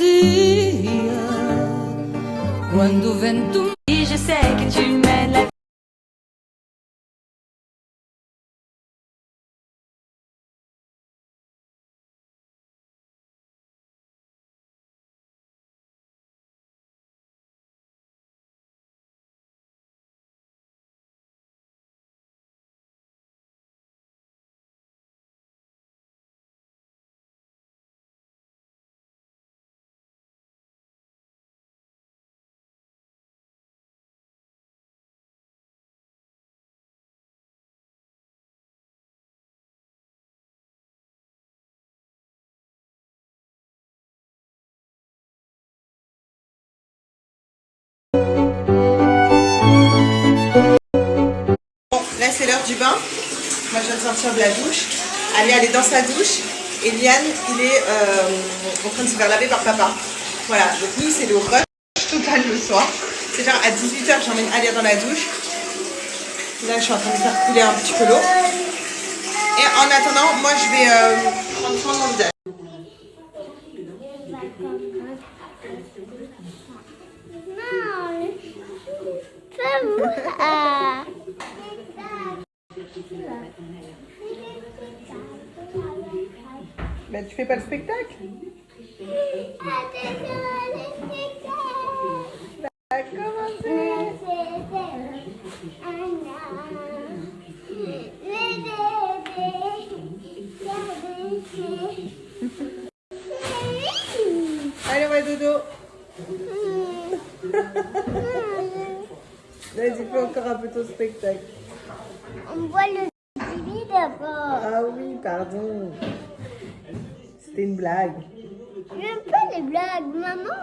dia quando o vento diz eu sei que tu me leva. Là c'est l'heure du bain. Moi je viens de sortir de la douche. Alia elle est dans sa douche et Liane il est en train de se faire laver par papa. Voilà, donc nous c'est le rush total le soir. C'est genre à 18h j'emmène Alia dans la douche. Là je suis en train de faire couler un petit peu l'eau. Et en attendant moi je vais prendre soin de mon visage. Ben, tu fais pas le spectacle? Ça a commencé. Allez, on va dodo. Vas-y, fais encore un peu ton spectacle. On voit le TV d'abord. Ah oui, pardon. C'était une blague. J'aime pas les blagues, maman.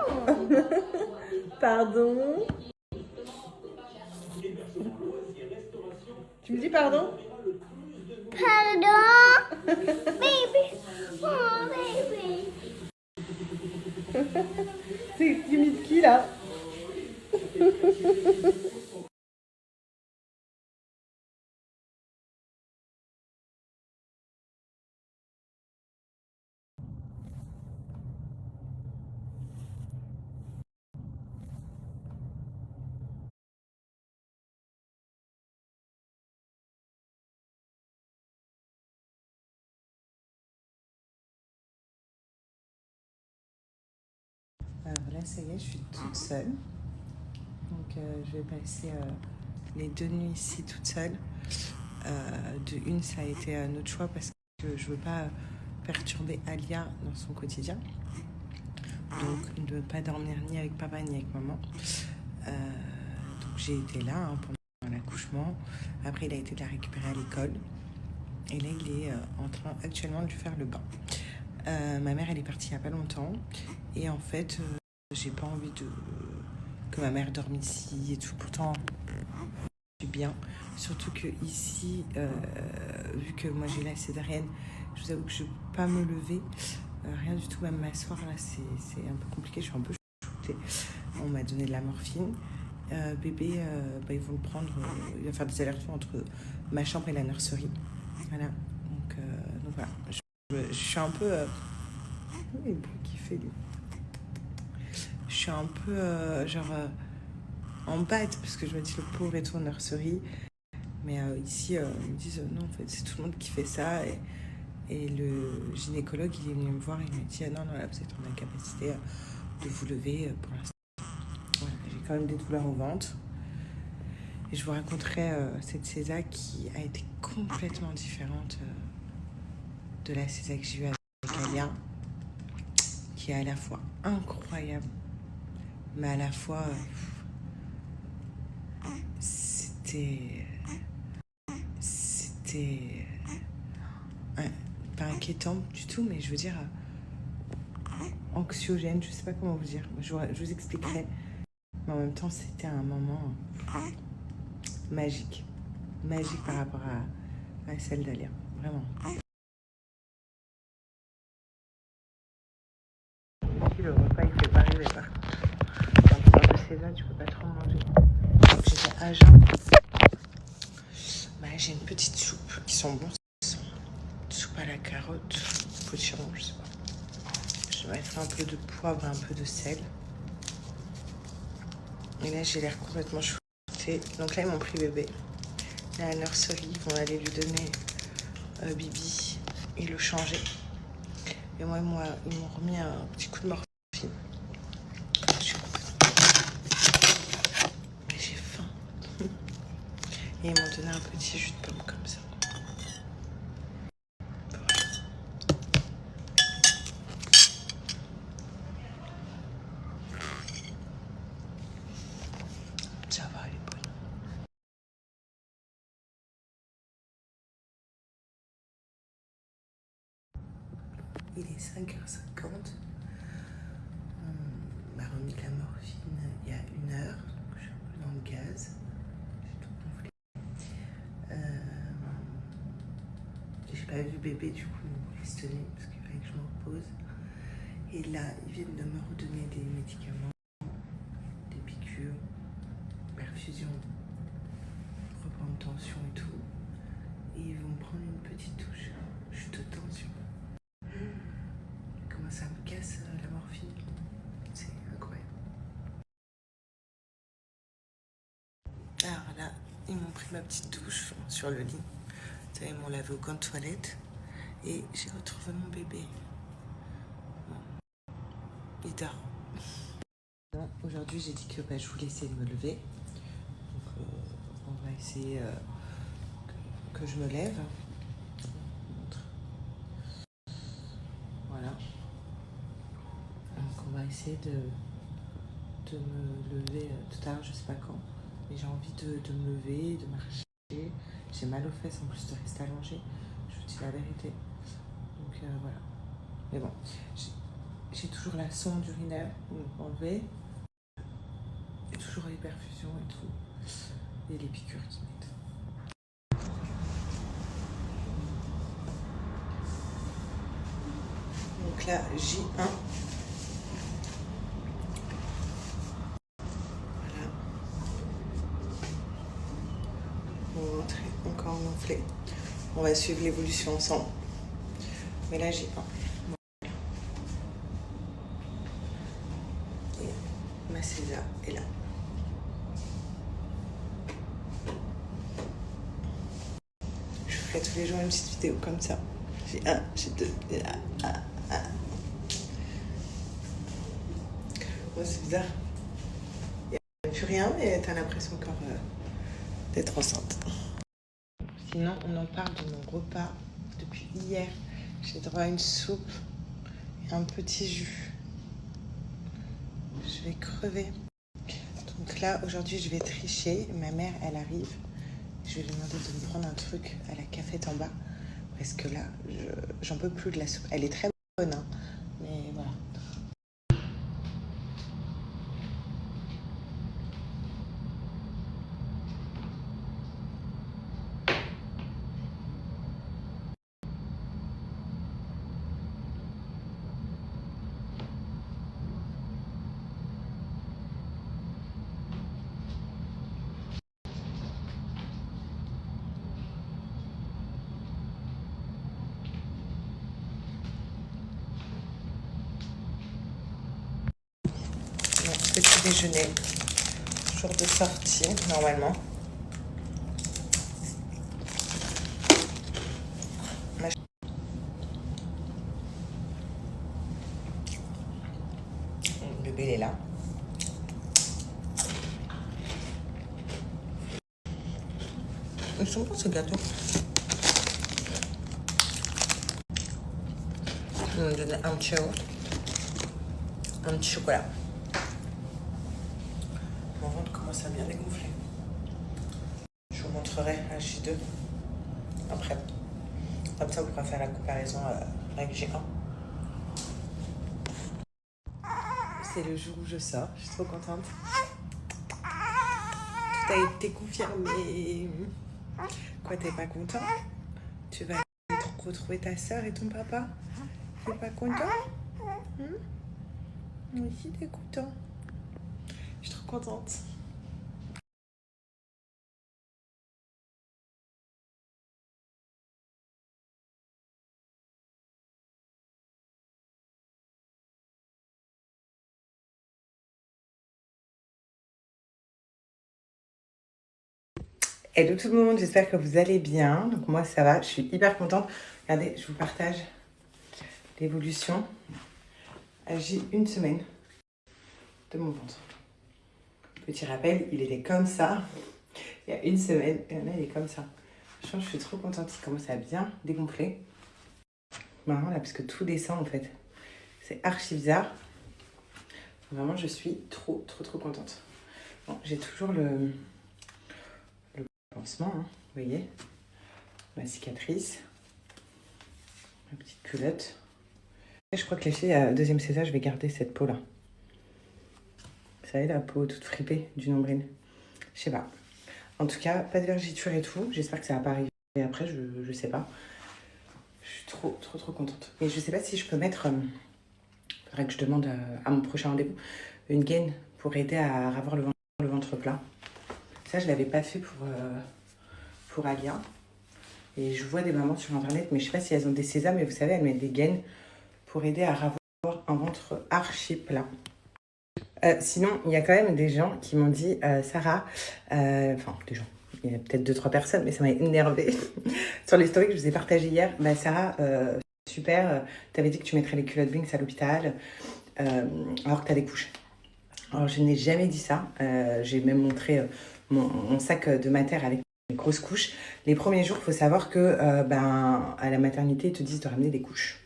Pardon. Tu me dis pardon? Pardon. Baby. Oh, baby. C'est timide qui là? Alors là, ça y est, je suis toute seule. Donc, je vais passer les 2 nuits ici toute seule. De une, ça a été notre choix parce que je veux pas perturber Alia dans son quotidien. Donc, de ne pas dormir ni avec papa ni avec maman. Donc, j'ai été là pendant l'accouchement. Après, il a été de la récupérer à l'école. Et là, il est en train actuellement de lui faire le bain. Ma mère, elle est partie il n'y a pas longtemps. Et en fait, j'ai pas envie que ma mère dorme ici et tout. Pourtant, je suis bien. Surtout que ici, vu que moi j'ai la césarienne, je vous avoue que je ne peux pas me lever. Rien du tout, même m'asseoir là, c'est un peu compliqué. Je suis un peu shootée. On m'a donné de la morphine. Bébé, ils vont le prendre. Il va faire des allers-retours entre ma chambre et la nurserie. Voilà. Donc voilà. Je suis un peu... les bruits qu'il fait, lui. Je suis un peu en bête parce que je me dis le pauvre est en nurserie. Mais ici, ils me disent non, en fait, c'est tout le monde qui fait ça. Et le gynécologue, il est venu me voir et il m'a dit non, là, vous êtes en incapacité de vous lever pour l'instant. Voilà, j'ai quand même des douleurs au ventre. Et je vous raconterai cette césar qui a été complètement différente de la césar que j'ai eue avec Alia, qui est à la fois incroyable, mais à la fois c'était pas inquiétant du tout, mais je veux dire anxiogène, je sais pas comment vous dire. Je vous expliquerai, mais en même temps c'était un moment magique par rapport à celle d'Alia, vraiment. Le repas il fait pas rêver par contre. Quand tu sors de César, tu peux pas trop manger. Donc j'étais à jeun. Bah, j'ai une petite soupe qui sont bons. Soupe à la carotte, potiron, je sais pas. Je mettrai un peu de poivre, un peu de sel. Et là, j'ai l'air complètement chouettée. Donc là, ils m'ont pris bébé. Là, à la nurserie, ils vont aller lui donner Bibi et le changer. Et moi, ils m'ont remis un petit coup de morphine. J'ai faim. Et ils m'ont donné un petit jus de pomme comme ça. Ça va, elle est bonne. Il est 5h50. On m'a remis de la morphine il y a 1 heure. Donc je suis un peu dans le gaz. J'ai tout gonflé. J'ai pas vu bébé, du coup, ils m'ont pistonné parce qu'il fallait que je me repose. Et là, ils viennent de me redonner des médicaments, des piqûres, perfusion, reprendre tension et tout. Et ils vont me prendre une petite touche. Chute de tension. Comment ça me casse la morphine. C'est incroyable. Alors là, ils m'ont pris ma petite douche sur le lit. Ils m'ont lavé au coin de toilette. Et j'ai retrouvé mon bébé. Bon, il dort. Aujourd'hui, j'ai dit que je voulais essayer de me lever. Donc, on va essayer que je me lève. Voilà. Donc, on va essayer de me lever tout à l'heure, je sais pas quand. Mais j'ai envie de me lever, de marcher. J'ai mal aux fesses en plus de rester allongée. Je vous dis la vérité. Donc, voilà. Mais bon, j'ai toujours la sonde urinaire enlevée. Et toujours les perfusions et tout. Et les piqûres qui mettent. Donc là, J1. Voilà. On va rentrer encore gonflé. On va suivre l'évolution ensemble. Mais là, J1. Voilà. Et ma César est là. Je vous fais tous les jours une petite vidéo comme ça. J1, J2, et là. Bon, c'est bizarre. Il n'y a plus rien, mais t'as l'impression encore d'être enceinte. Sinon, on en parle de mon repas depuis hier. J'ai droit à une soupe et un petit jus. Je vais crever. Donc là, aujourd'hui, je vais tricher. Ma mère, elle arrive. Je vais lui demander de me prendre un truc à la cafette en bas. Parce que là, j'en peux plus de la soupe. Elle est très bonne, hein, mais voilà. Bon, petit déjeuner. Jour de sortie, normalement. Le bébé, il est là. Ils sont bons, ces gâteaux. Ils m'ont donné un petit yaourt, un petit chocolat. Mon ventre commence à bien dégonfler. Je vous montrerai à J2 après. Comme ça, vous pourrez faire la comparaison avec J1. C'est le jour où je sors. Je suis trop contente. Tout a été confirmé. Quoi, t'es pas content? Tu vas retrouver ta soeur et ton papa? T'es pas content? Moi aussi, t'es content. Je suis trop contente. Hello tout le monde, j'espère que vous allez bien. Donc moi ça va, je suis hyper contente. Regardez, je vous partage l'évolution. J'ai une semaine de mon ventre. Petit rappel, il était comme ça il y a une semaine et là il est comme ça. Je suis trop contente, il commence à bien dégonfler. Vraiment là, parce que tout descend en fait. C'est archi bizarre. Vraiment, je suis trop contente. Bon, j'ai toujours le pansement, hein, vous voyez. Ma cicatrice. Ma petite culotte. Je crois que les filles, à deuxième césar, je vais garder cette peau-là. Vous savez, la peau toute fripée du nombril. Je sais pas. En tout cas, pas de vergeture et tout. J'espère que ça va pas arriver après, je sais pas. Je suis trop contente. Et je sais pas si je peux mettre... faudrait que je demande à mon prochain rendez-vous une gaine pour aider à avoir le ventre plat. Ça, je l'avais pas fait pour Alia. Et je vois des mamans sur internet, mais je sais pas si elles ont des sésames, mais vous savez, elles mettent des gaines pour aider à avoir un ventre archi plat. Sinon, il y a quand même des gens qui m'ont dit, Sarah, enfin, des gens, il y a peut-être 2-3 personnes, mais ça m'a énervée. Sur les stories que je vous ai partagées hier, bah, Sarah, super, t'avais dit que tu mettrais les culottes Binks à l'hôpital, alors que t'as des couches. Alors, je n'ai jamais dit ça. J'ai même montré mon sac de mater avec mes grosses couches. Les premiers jours, il faut savoir que à la maternité, ils te disent de ramener des couches.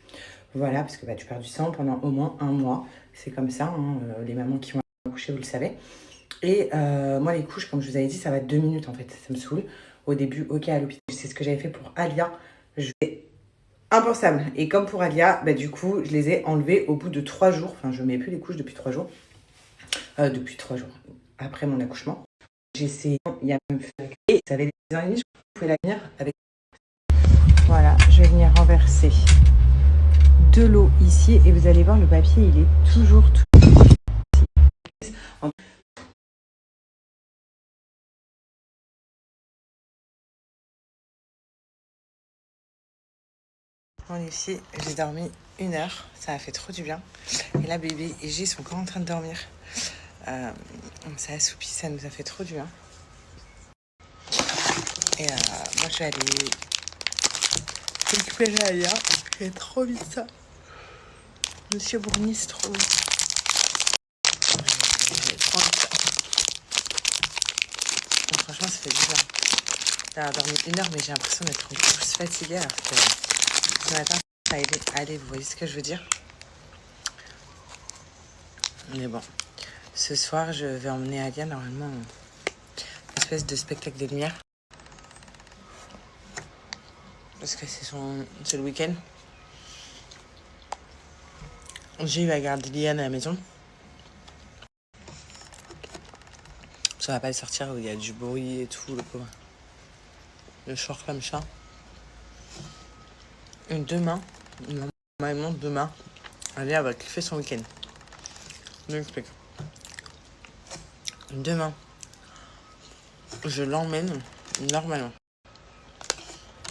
Voilà, parce que tu perds du sang pendant au moins 1 mois. C'est comme ça, hein, les mamans qui vont accoucher, vous le savez. Et moi, les couches, comme je vous avais dit, ça va 2 minutes en fait. Ça me saoule. Au début, ok, à l'hôpital. C'est ce que j'avais fait pour Alia. Impensable. Et comme pour Alia, du coup, je les ai enlevées au bout de 3 jours. Enfin, je ne mets plus les couches depuis 3 jours. Depuis 3 jours. Après mon accouchement. J'ai essayé, il y a même et ça avait des ans et demi, je pouvais la venir avec. Voilà, je vais venir renverser de l'eau ici et vous allez voir, le papier, il est toujours tout. Bon, ici, j'ai dormi 1 heure, ça a fait trop du bien. Et là, bébé et G sont encore en train de dormir. Ça assoupit, ça nous a fait trop du bien. Et moi, je vais aller récupérer Alia. J'ai trop envie de ça. Monsieur Bournistre. J'ai trop envie de ça. Donc, franchement, ça fait du bien. D'avoir dormi 1 heure, mais j'ai l'impression d'être encore plus fatiguée. Alors que ce matin, ça a aidé. Allez, vous voyez ce que je veux dire? Mais bon, ce soir, je vais emmener Alia normalement une espèce de spectacle des lumières. Parce que c'est le week-end. J'ai eu à garder Liane à la maison. Ça va pas le sortir où il y a du bruit et tout, le pauvre. Le short comme ça. Et demain, normalement demain, Alia va kiffer son week-end. Je m'explique. Demain, je l'emmène normalement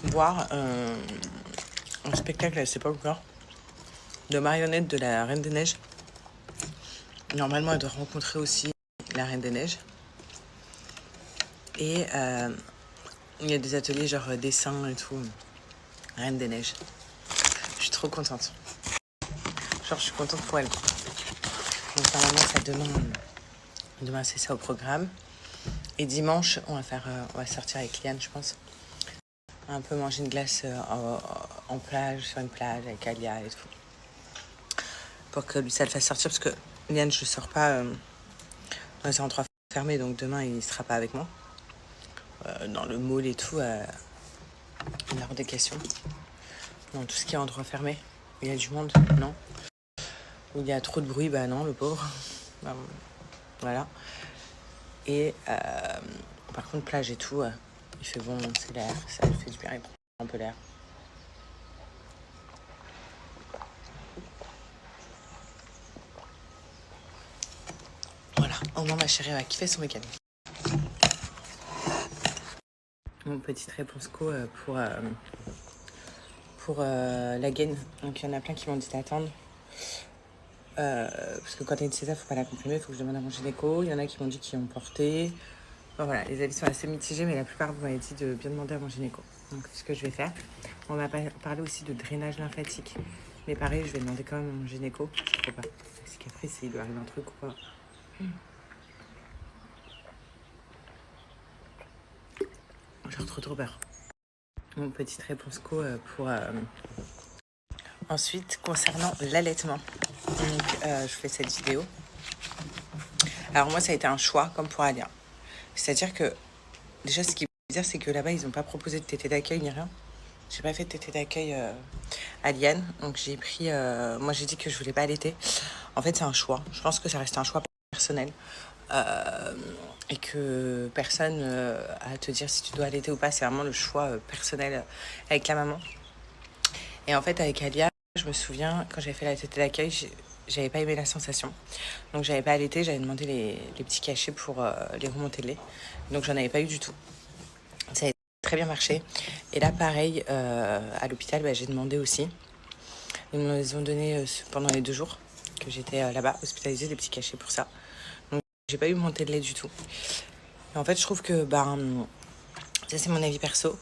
voir un spectacle, elle sait pas encore, de marionnettes de la Reine des Neiges. Normalement, elle doit rencontrer aussi la Reine des Neiges. Et il y a des ateliers genre dessin et tout. Reine des Neiges. Je suis trop contente. Genre, je suis contente pour elle. Donc, normalement, ça demain, c'est ça au programme. Et dimanche, on va sortir avec Liane, je pense. Un peu manger une glace en plage, sur une plage avec Alia et tout. Pour que lui, ça le fasse sortir. Parce que Liane, je ne sors pas dans les endroits fermés. Donc, demain, il ne sera pas avec moi. Dans le mall et tout, il y a hors des questions. Dans tout ce qui est endroit fermé, il y a du monde, non. Où il y a trop de bruit, non, le pauvre. Voilà. Et par contre, plage et tout, il fait bon, c'est l'air, ça lui fait du bien, il prend un peu l'air. Voilà, au moins ma chérie va kiffer son week-end. Mon petite réponse pour la gaine. Donc il y en a plein qui m'ont dit d'attendre. Parce que quand t'as une césar, faut pas la comprimer, faut que je demande à mon gynéco. Il y en a qui m'ont dit qu'ils ont porté. Bon voilà, les avis sont assez mitigés, mais la plupart vous m'avez dit de bien demander à mon gynéco. Donc c'est ce que je vais faire. On m'a parlé aussi de drainage lymphatique. Mais pareil, je vais demander quand même à mon gynéco. Je sais pas. Parce qu'après, s'il doit arriver un truc ou pas. J'ai trop peur. Mon petite réponse co pour... Ensuite, concernant l'allaitement. Donc, je fais cette vidéo. Alors moi, ça a été un choix, comme pour Alia. C'est-à-dire que, déjà, ce qui veut dire, c'est que là-bas, ils n'ont pas proposé de tétée d'accueil ni rien. J'ai pas fait de tétée d'accueil à Liane. Donc, j'ai pris... moi, j'ai dit que je voulais pas allaiter. En fait, c'est un choix. Je pense que ça reste un choix personnel. Et que personne à te dire si tu dois allaiter ou pas. C'est vraiment le choix personnel avec la maman. Et en fait, avec Alia, je me souviens, quand j'avais fait la tétée d'accueil, j'avais pas aimé la sensation. Donc, j'avais pas allaité. J'avais demandé les petits cachets pour les remontées de lait. Donc, j'en avais pas eu du tout. Ça a très bien marché. Et là, pareil, à l'hôpital, j'ai demandé aussi. Ils me les ont donné pendant les 2 jours que j'étais là-bas, hospitalisée, des petits cachets pour ça. Donc, j'ai pas eu montée de lait du tout. Et en fait, je trouve que, ça, c'est mon avis perso.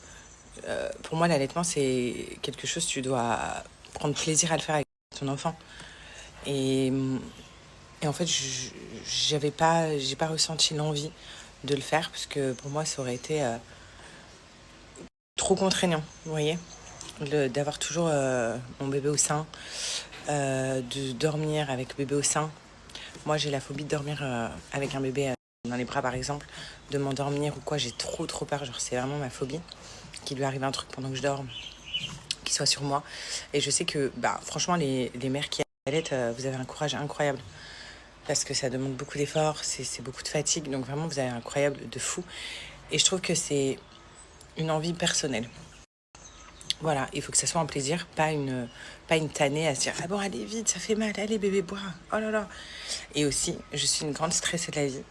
Pour moi, l'allaitement, c'est quelque chose, tu dois prendre plaisir à le faire avec ton enfant. Et en fait, j'ai pas ressenti l'envie de le faire parce que pour moi, ça aurait été trop contraignant, vous voyez, d'avoir toujours mon bébé au sein, de dormir avec bébé au sein. Moi, j'ai la phobie de dormir avec un bébé dans les bras, par exemple, de m'endormir ou quoi. J'ai trop peur, genre c'est vraiment ma phobie, qu'il lui arrive un truc pendant que je dorme, qu'il soit sur moi. Et je sais que, franchement, les mères qui allaitent, vous avez un courage incroyable. Parce que ça demande beaucoup d'efforts, c'est beaucoup de fatigue. Donc vraiment, vous avez un incroyable de fou. Et je trouve que c'est une envie personnelle. Voilà, il faut que ça soit un plaisir, pas une tannée à se dire « Ah bon, allez vite, ça fait mal, allez bébé, bois, oh là là !» Et aussi, je suis une grande stressée de la vie.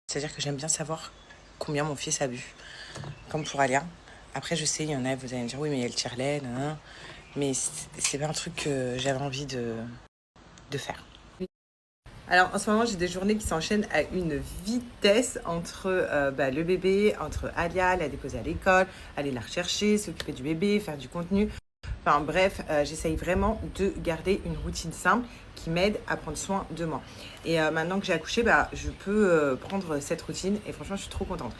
C'est-à-dire que j'aime bien savoir combien mon fils a bu, comme pour Alia. Après, je sais, il y en a, vous allez me dire « Oui, mais elle tire lait, nan. » Mais c'est pas un truc que j'avais envie de faire. Alors en ce moment j'ai des journées qui s'enchaînent à une vitesse entre le bébé, entre Alia, la déposer à l'école, aller la rechercher, s'occuper du bébé, faire du contenu. Enfin bref, j'essaye vraiment de garder une routine simple qui m'aide à prendre soin de moi. Et maintenant que j'ai accouché, je peux prendre cette routine et franchement je suis trop contente.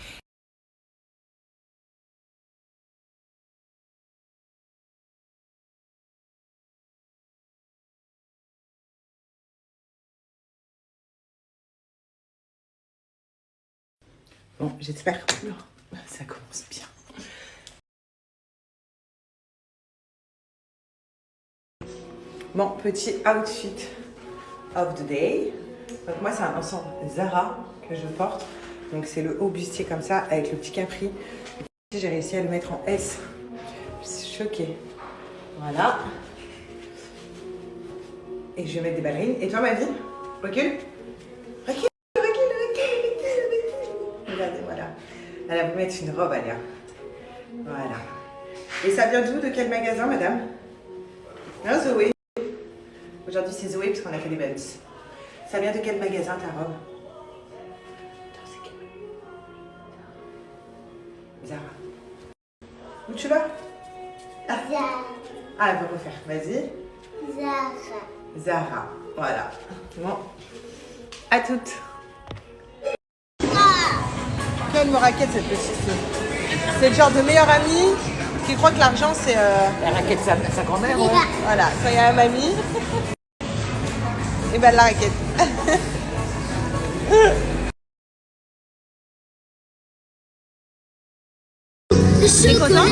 Bon, j'espère que ça commence bien. Bon, petit outfit of the day. Donc moi, c'est un ensemble Zara que je porte. Donc c'est le haut bustier comme ça, avec le petit capri. J'ai réussi à le mettre en S. Je suis choquée. Voilà. Et je vais mettre des ballerines. Et toi, ma vie? Recule. Recule. Regardez, voilà. Elle va vous mettre une robe, Alia. Voilà. Et ça vient d'où? De quel magasin, madame? Non, Zoé. Aujourd'hui, c'est Zoé, parce qu'on a fait des buns. Ça vient de quel magasin, ta robe? Attends, c'est quel? Zara. Où tu vas? Zara. Ah, elle veut refaire. Vas-y. Zara. Zara. Voilà. Bon. À toutes. Quelle me raquette cette petite. C'est le genre de meilleure amie qui croit que l'argent c'est... La raquette sa grand-mère, ouais. Voilà, quand il y a une mamie, et la raquette. T'es content?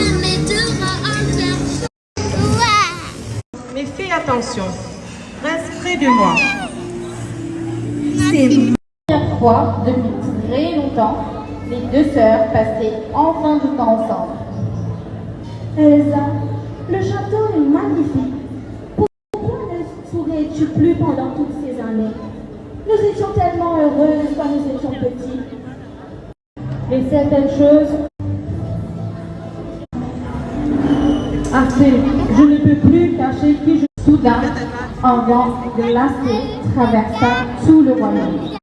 Mais fais attention, reste près de moi. C'est la première fois depuis très longtemps, les 2 sœurs passaient enfin du temps ensemble. Elsa, le château est magnifique. Pourquoi ne pourrais-tu plus pendant toutes ces années? Nous étions tellement heureuses quand nous étions petits. Mais certaines choses... Assez, je ne peux plus cacher qui je suis. Soudain, un vent glacé traversa tout le royaume.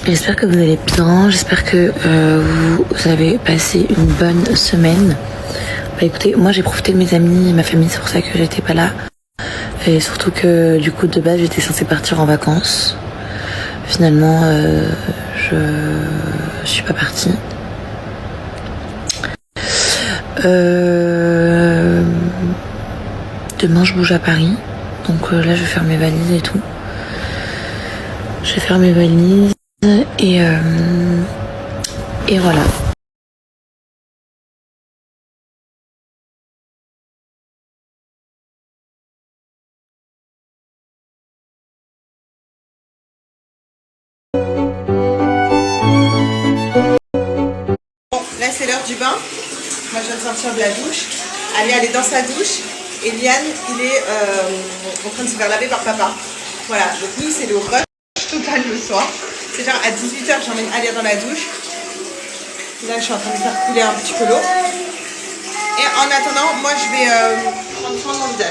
J'espère que vous allez bien, j'espère que vous avez passé une bonne semaine. Bah écoutez, moi j'ai profité de mes amis et ma famille, c'est pour ça que j'étais pas là. Et surtout que du coup de base j'étais censée partir en vacances. Finalement je suis pas partie. Demain je bouge à Paris, donc là je vais faire mes valises et tout. Je vais faire mes valises et voilà. Bon, là c'est l'heure du bain. Moi je viens de sortir de la douche. Alia elle est dans sa douche et Liane il est en train de se faire laver par papa. Voilà, donc nous c'est le rush total le soir. C'est genre à 18h j'emmène Alia dans la douche. Là je suis en train de faire couler un petit peu l'eau. Et en attendant, moi je vais prendre soin de mon visage.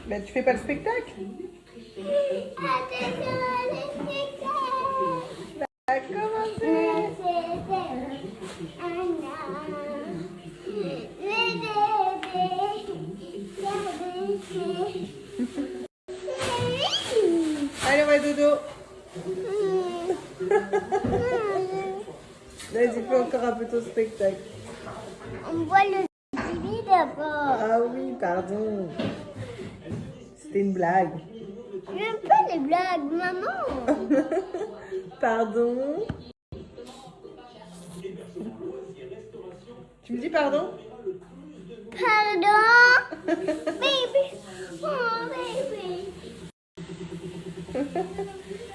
Ben, tu fais pas le spectacle? Ça a commencé. Allez, on va dodo. Vas-y, fais encore un peu ton spectacle. On voit le TV d'abord. Ah oui, pardon. C'était une blague. J'aime pas les blagues, maman. Pardon. Tu me dis pardon? Pardon. Baby. Oh, baby.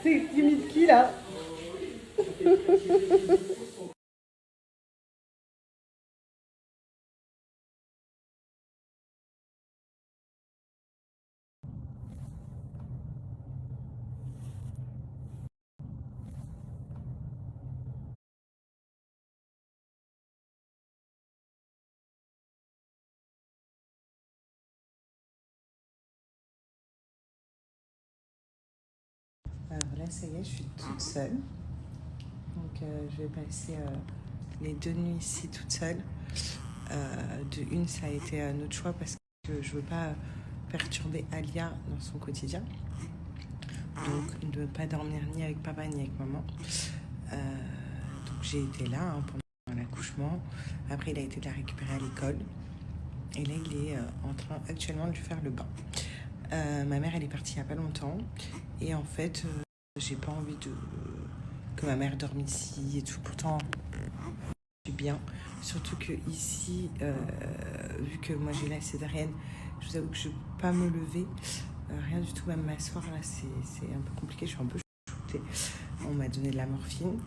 C'est timide qui là? Alors là, ça y est, je suis toute seule. Donc, je vais passer les 2 nuits ici toute seule. De une, ça a été notre choix parce que je veux pas perturber Alia dans son quotidien. Donc, ne pas dormir ni avec papa ni avec maman. Donc, j'ai été là pendant l'accouchement. Après, il a été de la récupérer à l'école. Et là, il est en train actuellement de lui faire le bain. Ma mère, elle est partie il n'y a pas longtemps. Et en fait, j'ai pas envie que ma mère dorme ici et tout. Pourtant, je suis bien. Surtout que ici, vu que moi j'ai la césarienne, je vous avoue que je ne peux pas me lever. Rien du tout, même m'asseoir là, c'est un peu compliqué. Je suis un peu shootée. On m'a donné de la morphine.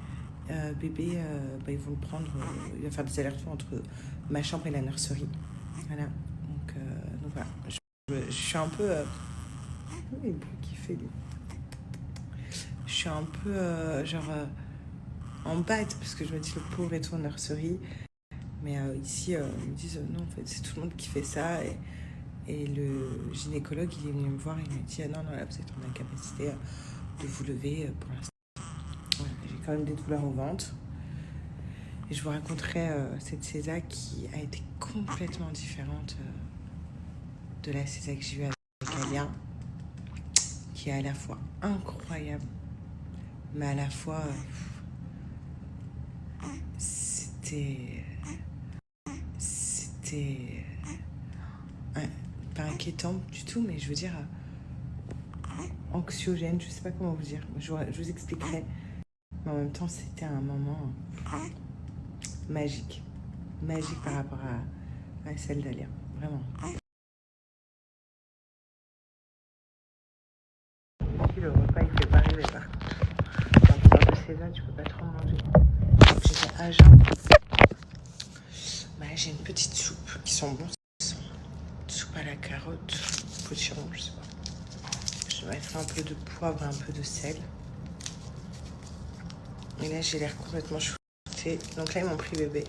Bébé, ils vont le prendre. Il va faire des allers-retours entre ma chambre et la nurserie. Voilà. Donc voilà. Je suis un peu... les bruits qu'il fait, lui. Je suis un peu en batte parce que je me dis le pauvre est en nurserie. Mais ici, ils me disent non, en fait, c'est tout le monde qui fait ça. Et le gynécologue, il est venu me voir, il m'a dit non, là, vous êtes en incapacité de vous lever pour l'instant. Ouais, j'ai quand même des douleurs au ventre. Et je vous raconterai cette césa qui a été complètement différente de la césa que j'ai eue avec Alia, qui est à la fois incroyable, mais à la fois c'était pas inquiétant du tout, mais je veux dire anxiogène, je sais pas comment vous dire, je vous expliquerai, mais en même temps c'était un moment magique par rapport à celle d'Alia, vraiment. Le repas il fait pas rêver par contre. Quand tu sors de césa, tu peux pas trop manger. Donc j'étais à jeun. Bah, j'ai une petite soupe qui sent bon. Soupe à la carotte, potiron, je sais pas. Je vais mettre un peu de poivre, un peu de sel. Et là, j'ai l'air complètement shootée. Donc là, ils m'ont pris bébé.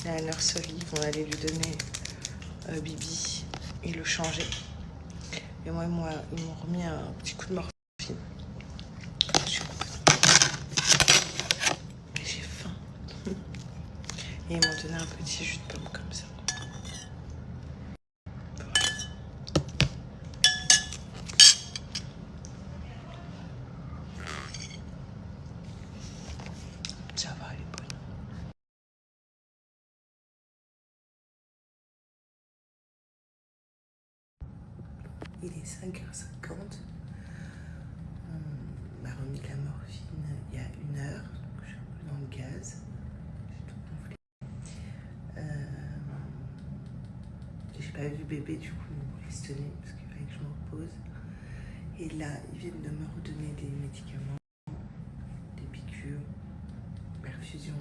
Là, à la nurserie, ils vont aller lui donner Bibi et le changer. Et moi, ils m'ont remis un petit coup de morphine. Mais j'ai faim. Et ils m'ont donné un petit jus de pomme comme ça. Ça va, elle est bonne. Il est 5h50. On m'a remis de la morphine il y a 1 heure. Donc je suis un peu dans le gaz. J'ai tout gonflé. J'ai pas vu bébé, du coup, ils m'ont pistonné parce qu'il fallait que je me repose. Et là, ils viennent de me redonner des médicaments, des piqûres, perfusion,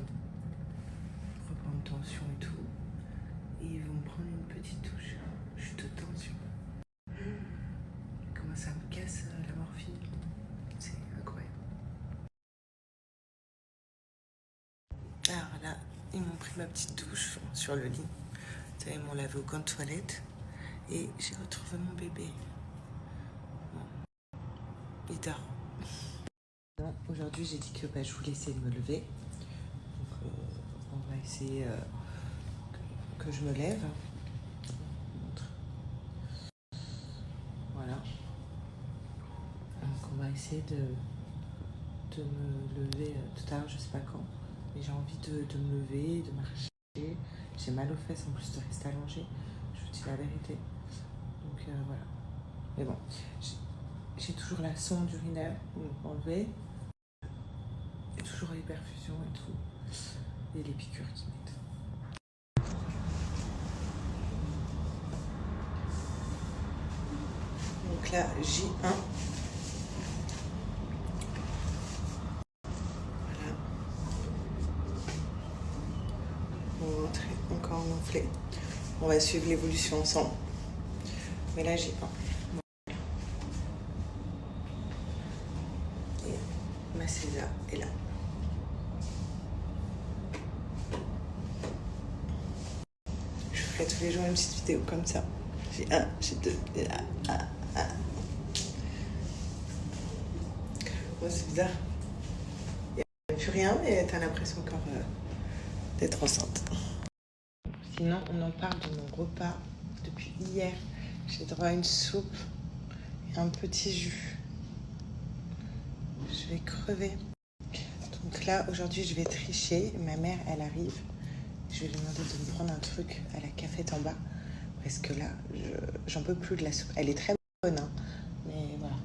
reprendre tension et tout. Et ils vont me prendre une petite touche. Chute de tension. Comment ça me casse la morphine. C'est incroyable. Alors là, ils m'ont pris ma petite douche sur le lit. Ils m'ont lavé au coin de toilette. Et j'ai retrouvé mon bébé. Bon. Il dort. Aujourd'hui, j'ai dit que je voulais essayer de me lever. Donc, on va essayer que je me lève. Voilà. Donc, on va essayer de me lever tout à l'heure, je sais pas quand. Mais j'ai envie de me lever, de marcher. J'ai mal aux fesses en plus de rester allongée. Je vous dis la vérité. Donc, voilà. Mais bon, j'ai toujours la sonde urinaire enlevée. Et toujours les perfusions et tout. Et les piqûres qui mettent. Donc là, J1. Voilà. Mon ventre est encore gonflé. On va suivre l'évolution ensemble. Mais là, J1. Et ma César est là. Je ferai tous les jours une petite vidéo comme ça. J'ai 1, j'ai 2, et là, Bon, c'est bizarre. Il n'y a plus rien, mais t'as l'impression encore d'être enceinte. Sinon, on en parle de mon repas. Depuis hier, j'ai droit à une soupe et un petit jus. Je vais crever. Donc là, aujourd'hui, je vais tricher. Ma mère, elle arrive. Je vais lui demander de me prendre un truc à la cafette en bas. Parce que là, j'en peux plus de la soupe. Elle est très bonne, hein, mais voilà.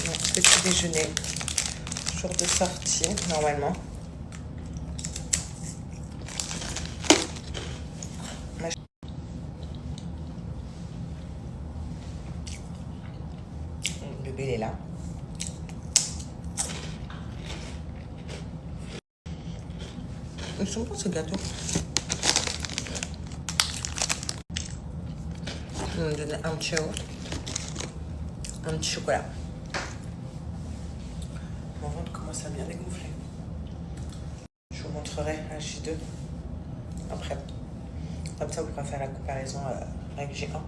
Donc, petit déjeuner. Jour de sortie, normalement. Le bébé, il est là. Ils sont bons, ces gâteaux. Ils m'ont donné un petit yaourt, un petit chocolat. Mon ventre commence à bien dégonfler. Je vous montrerai à J2 après. Comme ça, vous pourrez faire la comparaison avec G1.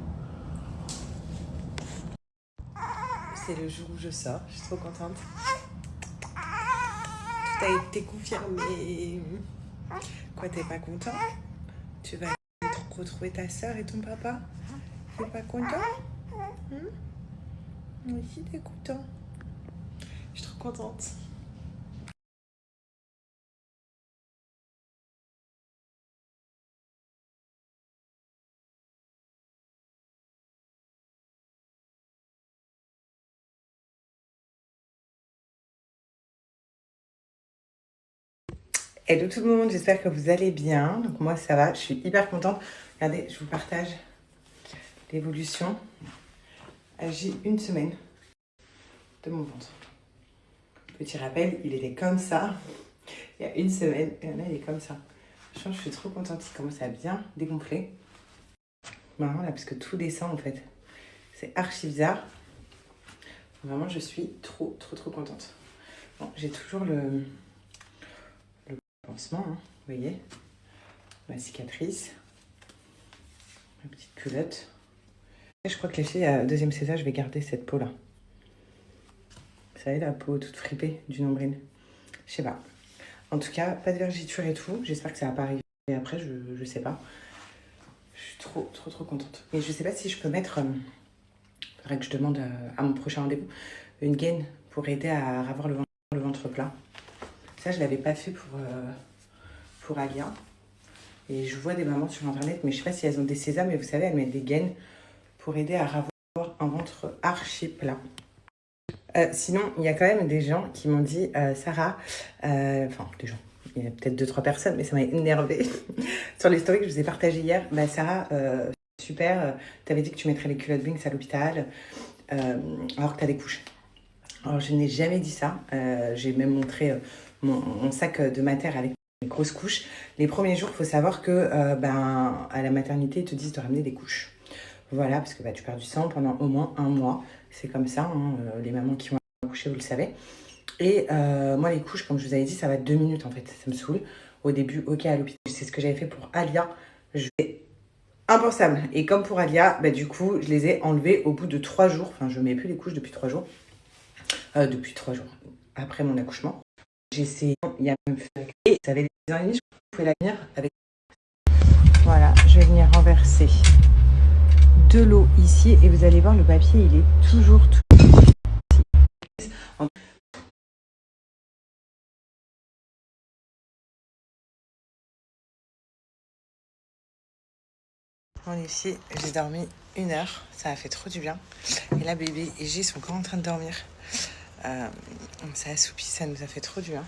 C'est le jour où je sors. Je suis trop contente. Tout a été confirmé. Quoi, t'es pas content? Tu vas retrouver ta soeur et ton papa? T'es pas content? Moi aussi, t'es content. Je suis trop contente. Hello tout le monde, j'espère que vous allez bien. Donc moi ça va, je suis hyper contente. Regardez, je vous partage l'évolution. J'ai une semaine de mon ventre. Petit rappel, il était comme ça il y a une semaine et là il est comme ça. Je suis trop contente, il commence à bien dégonfler. Marrant là parce que tout descend en fait. C'est archi bizarre. Vraiment je suis trop contente. Bon, j'ai toujours le pansement, hein, vous voyez, ma cicatrice, ma petite culotte. Je crois que les filles, à deuxième césar, je vais garder cette peau là. Vous savez, la peau toute fripée du nombril. Je sais pas. En tout cas, pas de vergeture et tout. J'espère que ça va pas arriver après, je sais pas. Je suis trop contente. Et je sais pas si je peux mettre, faudrait que je demande à mon prochain rendez-vous, une gaine pour aider à avoir le ventre plat. Ça, je l'avais pas fait pour Alia. Et je vois des mamans sur internet, mais je sais pas si elles ont des sésames, mais vous savez, elles mettent des gaines pour aider à avoir un ventre archi plat. Sinon, il y a quand même des gens qui m'ont dit, Sarah, enfin, des gens, il y a peut-être 2-3 personnes, mais ça m'a énervée. Sur les stories que je vous ai partagées hier, bah Sarah, super, t'avais dit que tu mettrais les culottes Binks à l'hôpital, alors que t'as des couches. Alors, je n'ai jamais dit ça. J'ai même montré mon sac de mater avec mes grosses couches. Les premiers jours, il faut savoir que à la maternité, ils te disent de ramener des couches. Voilà, parce que tu perds du sang pendant au moins 1 mois. C'est comme ça, hein, les mamans qui vont accoucher, vous le savez. Et moi, les couches, comme je vous avais dit, ça va 2 minutes en fait. Ça me saoule. Au début, ok, à l'hôpital. C'est ce que j'avais fait pour Alia. Impensable. Et comme pour Alia, du coup, je les ai enlevées au bout de 3 jours. Enfin, je ne mets plus les couches depuis 3 jours. Depuis 3 jours, après mon accouchement. J'ai essayé, il y a même et ça avait des ans et demi, je pouvais la venir avec. Voilà, je vais venir renverser de l'eau ici et vous allez voir, le papier, il est toujours tout. Bon, les filles, j'ai dormi 1 heure, ça a fait trop du bien. Et là, bébé et G sont encore en train de dormir. Ça assoupit, ça nous a fait trop du bien.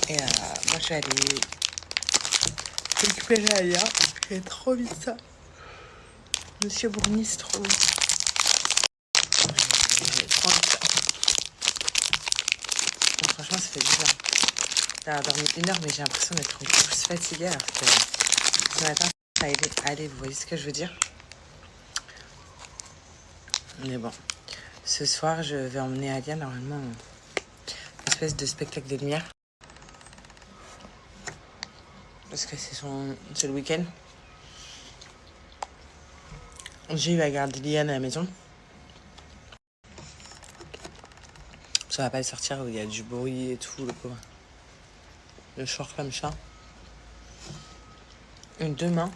Et moi je vais aller récupérer Alia. J'ai trop vite ça. Monsieur Bournistre. J'ai trop envie de ça. Donc, franchement, ça fait du bien. J'ai dormi 1 heure, mais j'ai l'impression d'être encore plus fatiguée. Alors que ce matin, ça a aidé. Allez, vous voyez ce que je veux dire? Mais bon. Ce soir, je vais emmener Alia, normalement, une espèce de spectacle de lumière. Parce que c'est le week-end. J'ai eu à garder Liane à la maison. Ça va pas le sortir où il y a du bruit et tout, le pauvre. Le short comme ça. Et demain,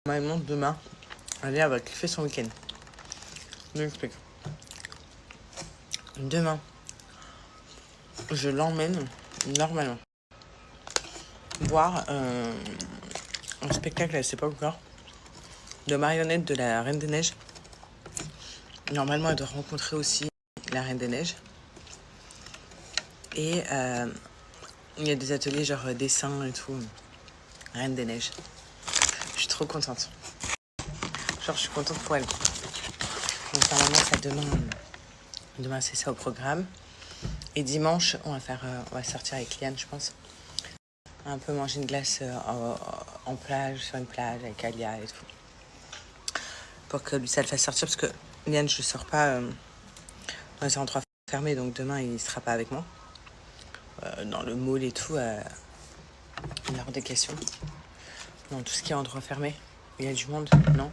normalement demain, Alia va kiffer son week-end. Je m'explique. Demain, je l'emmène normalement voir un spectacle, elle sait pas encore, de marionnettes de la Reine des Neiges. Normalement, elle doit rencontrer aussi la Reine des Neiges. Et il y a des ateliers genre dessin et tout. Reine des Neiges. Je suis trop contente. Genre, je suis contente pour elle. Donc, normalement, ça demain, c'est ça au programme. Et dimanche, on va sortir avec Liane, je pense. Un peu manger une glace en plage, sur une plage, avec Alia et tout. Pour que lui, ça le fasse sortir, parce que Liane, je ne sors pas dans les endroits fermés, donc demain, il ne sera pas avec moi. Dans le mall et tout, il y a hors des questions. Dans tout ce qui est endroit fermé, il y a du monde, non.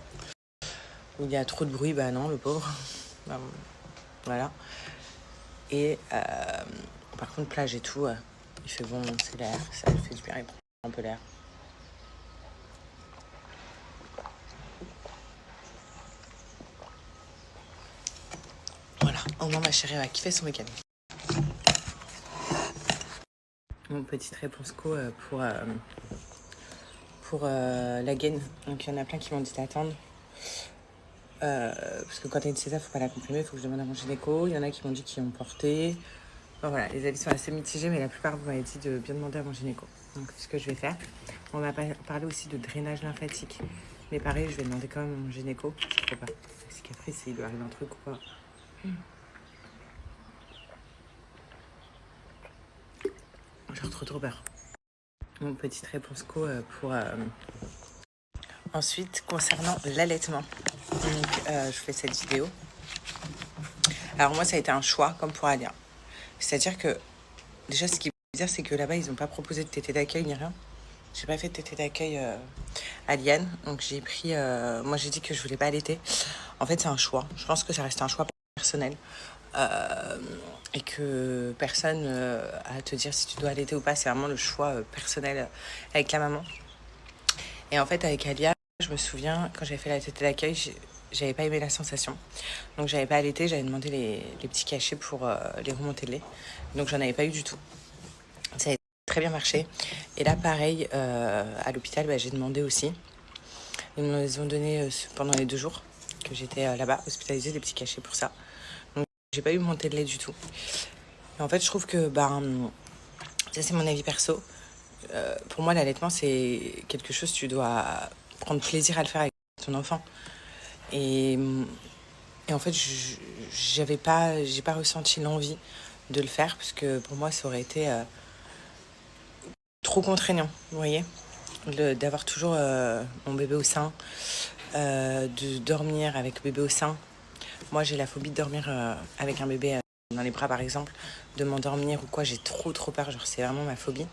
Où il y a trop de bruit, non, le pauvre. Voilà. Et par contre, plage et tout, il fait bon, c'est l'air, ça lui fait du bien, il prend un peu l'air. Voilà, au moins ma chérie va kiffer son week-end. Mon petite réponse pour la gaine. Donc il y en a plein qui m'ont dit d'attendre. Parce que quand t'as une césar, faut pas la comprimer, faut que je demande à mon gynéco. Il y en a qui m'ont dit qu'ils ont porté. Bon, voilà, les avis sont assez mitigés, mais la plupart vous m'avez dit de bien demander à mon gynéco. Donc c'est ce que je vais faire. On m'a parlé aussi de drainage lymphatique. Mais pareil, je vais demander quand même à mon gynéco. Je sais pas. Parce qu'après, s'il doit arriver un truc ou pas. J'ai trop peur. Mon petite réponse pour... Ensuite, concernant l'allaitement. Donc, je fais cette vidéo. Alors moi, ça a été un choix, comme pour Alia. C'est-à-dire que, déjà, ce qu'il veut dire, c'est que là-bas, ils n'ont pas proposé de tétée d'accueil ni rien. J'ai pas fait de tétée d'accueil à Liane. Donc, j'ai pris... moi, j'ai dit que je voulais pas allaiter. En fait, c'est un choix. Je pense que ça reste un choix personnel. Et que personne à te dire si tu dois allaiter ou pas. C'est vraiment le choix personnel avec la maman. Et en fait, avec Alia, je me souviens, quand j'avais fait la tétée d'accueil, j'avais pas aimé la sensation. Donc, j'avais pas allaité. J'avais demandé les petits cachets pour les remontées de lait. Donc, j'en avais pas eu du tout. Ça a très bien marché. Et là, pareil, à l'hôpital, j'ai demandé aussi. Ils me les ont donné pendant les 2 jours que j'étais là-bas, hospitalisée, des petits cachets pour ça. Donc, j'ai pas eu montée de lait du tout. Et en fait, je trouve que, ça, c'est mon avis perso. Pour moi, l'allaitement, c'est quelque chose, tu dois prendre plaisir à le faire avec ton enfant. Et en fait, j'ai pas ressenti l'envie de le faire parce que pour moi, ça aurait été trop contraignant, vous voyez, d'avoir toujours mon bébé au sein, de dormir avec bébé au sein. Moi, j'ai la phobie de dormir avec un bébé dans les bras, par exemple, de m'endormir ou quoi. J'ai trop peur, genre c'est vraiment ma phobie,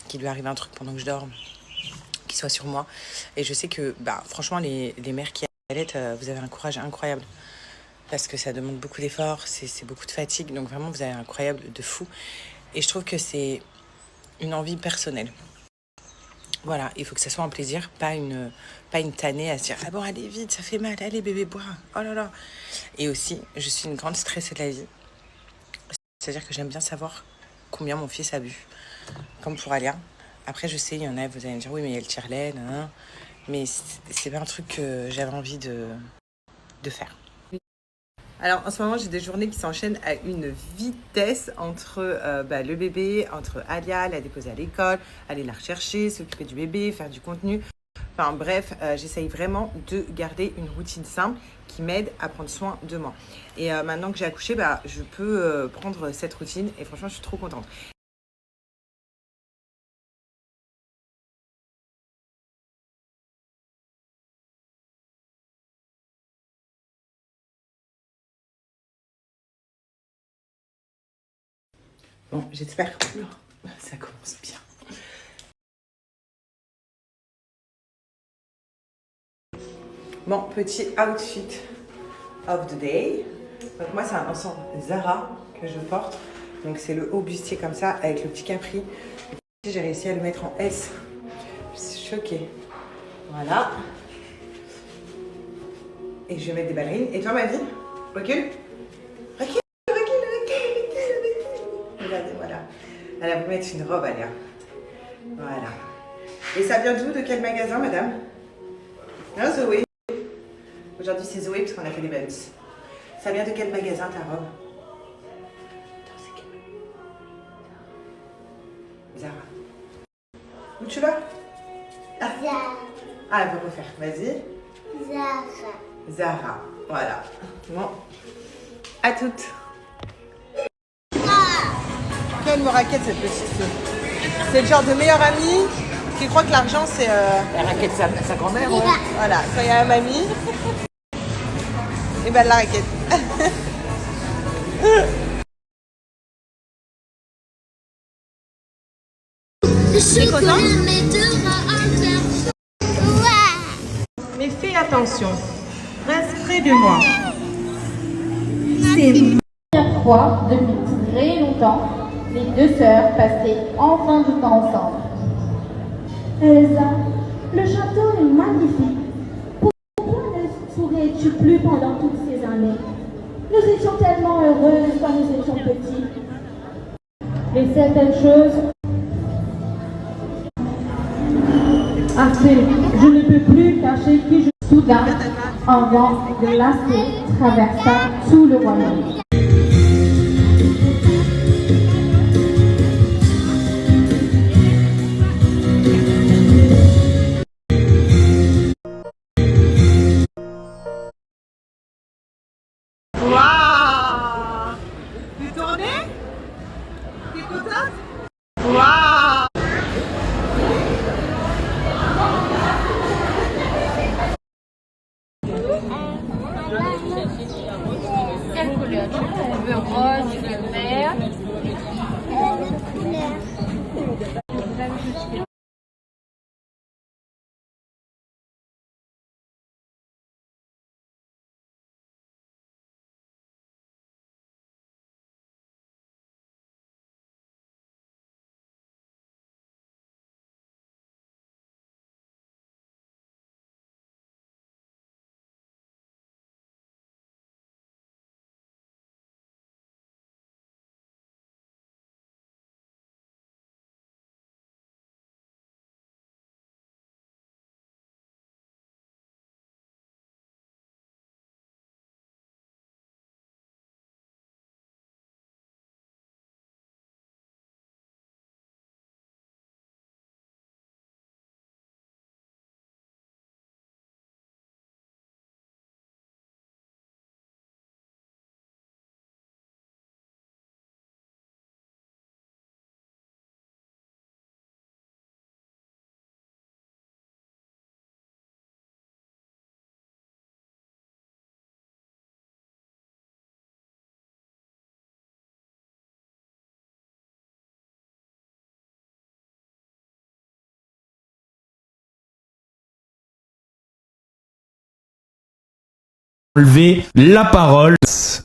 qu'il lui arrive un truc pendant que je dorme, qu'il soit sur moi. Et je sais que, franchement, les mères qui allaitent, vous avez un courage incroyable. Parce que ça demande beaucoup d'efforts, c'est beaucoup de fatigue. Donc vraiment, vous avez un incroyable de fou. Et je trouve que c'est une envie personnelle. Voilà, il faut que ça soit un plaisir, pas une tannée à se dire « Ah bon, allez vite, ça fait mal, allez bébé, bois, oh là là ». Et aussi, je suis une grande stressée de la vie. C'est-à-dire que j'aime bien savoir combien mon fils a bu, comme pour Alia. Après, je sais, il y en a, vous allez me dire « Oui, mais elle tire lait, nan. » Mais c'est pas un truc que j'avais envie de faire. Alors, en ce moment, j'ai des journées qui s'enchaînent à une vitesse entre le bébé, entre Alia, la déposer à l'école, aller la rechercher, s'occuper du bébé, faire du contenu. Enfin bref, j'essaye vraiment de garder une routine simple qui m'aide à prendre soin de moi. Et maintenant que j'ai accouché, je peux prendre cette routine et franchement, je suis trop contente. Bon, j'espère que ça commence bien. Bon, petit outfit of the day. Donc moi, c'est un ensemble Zara que je porte. Donc c'est le haut bustier comme ça, avec le petit capri. J'ai réussi à le mettre en S. Je suis choquée. Voilà. Et je vais mettre des ballerines. Et toi, ma vie? Recule. Recule. Regardez, voilà. Elle a voulu mettre une robe, Alia. Voilà. Et ça vient d'où? De quel magasin, madame? Non, Zoé. Aujourd'hui, c'est Zoé, parce qu'on a fait des buns. Ça vient de quel magasin, ta robe? Attends, c'est quel? Zara. Où tu vas? Zara. Ah, elle veut refaire. Vas-y. Zara. Zara. Voilà. Bon. À toutes. Quelle me raquette cette petite. C'est le genre de meilleure amie qui croit que l'argent c'est... La raquette sa grand-mère, ouais. Voilà, quand il y a un mamie, et la raquette. T'es content? Mais fais attention, reste près de moi. C'est la première fois depuis très longtemps, les 2 sœurs passaient enfin du temps ensemble. Elsa, le château est magnifique. Pourquoi ne souriais-tu plus pendant toutes ces années? Nous étions tellement heureuses quand nous étions petits. Mais certaines choses... Assez, je ne peux plus cacher qui je suis. Soudain, un vent glacé traversa tout le royaume. rose, le vert. Enlever la parole.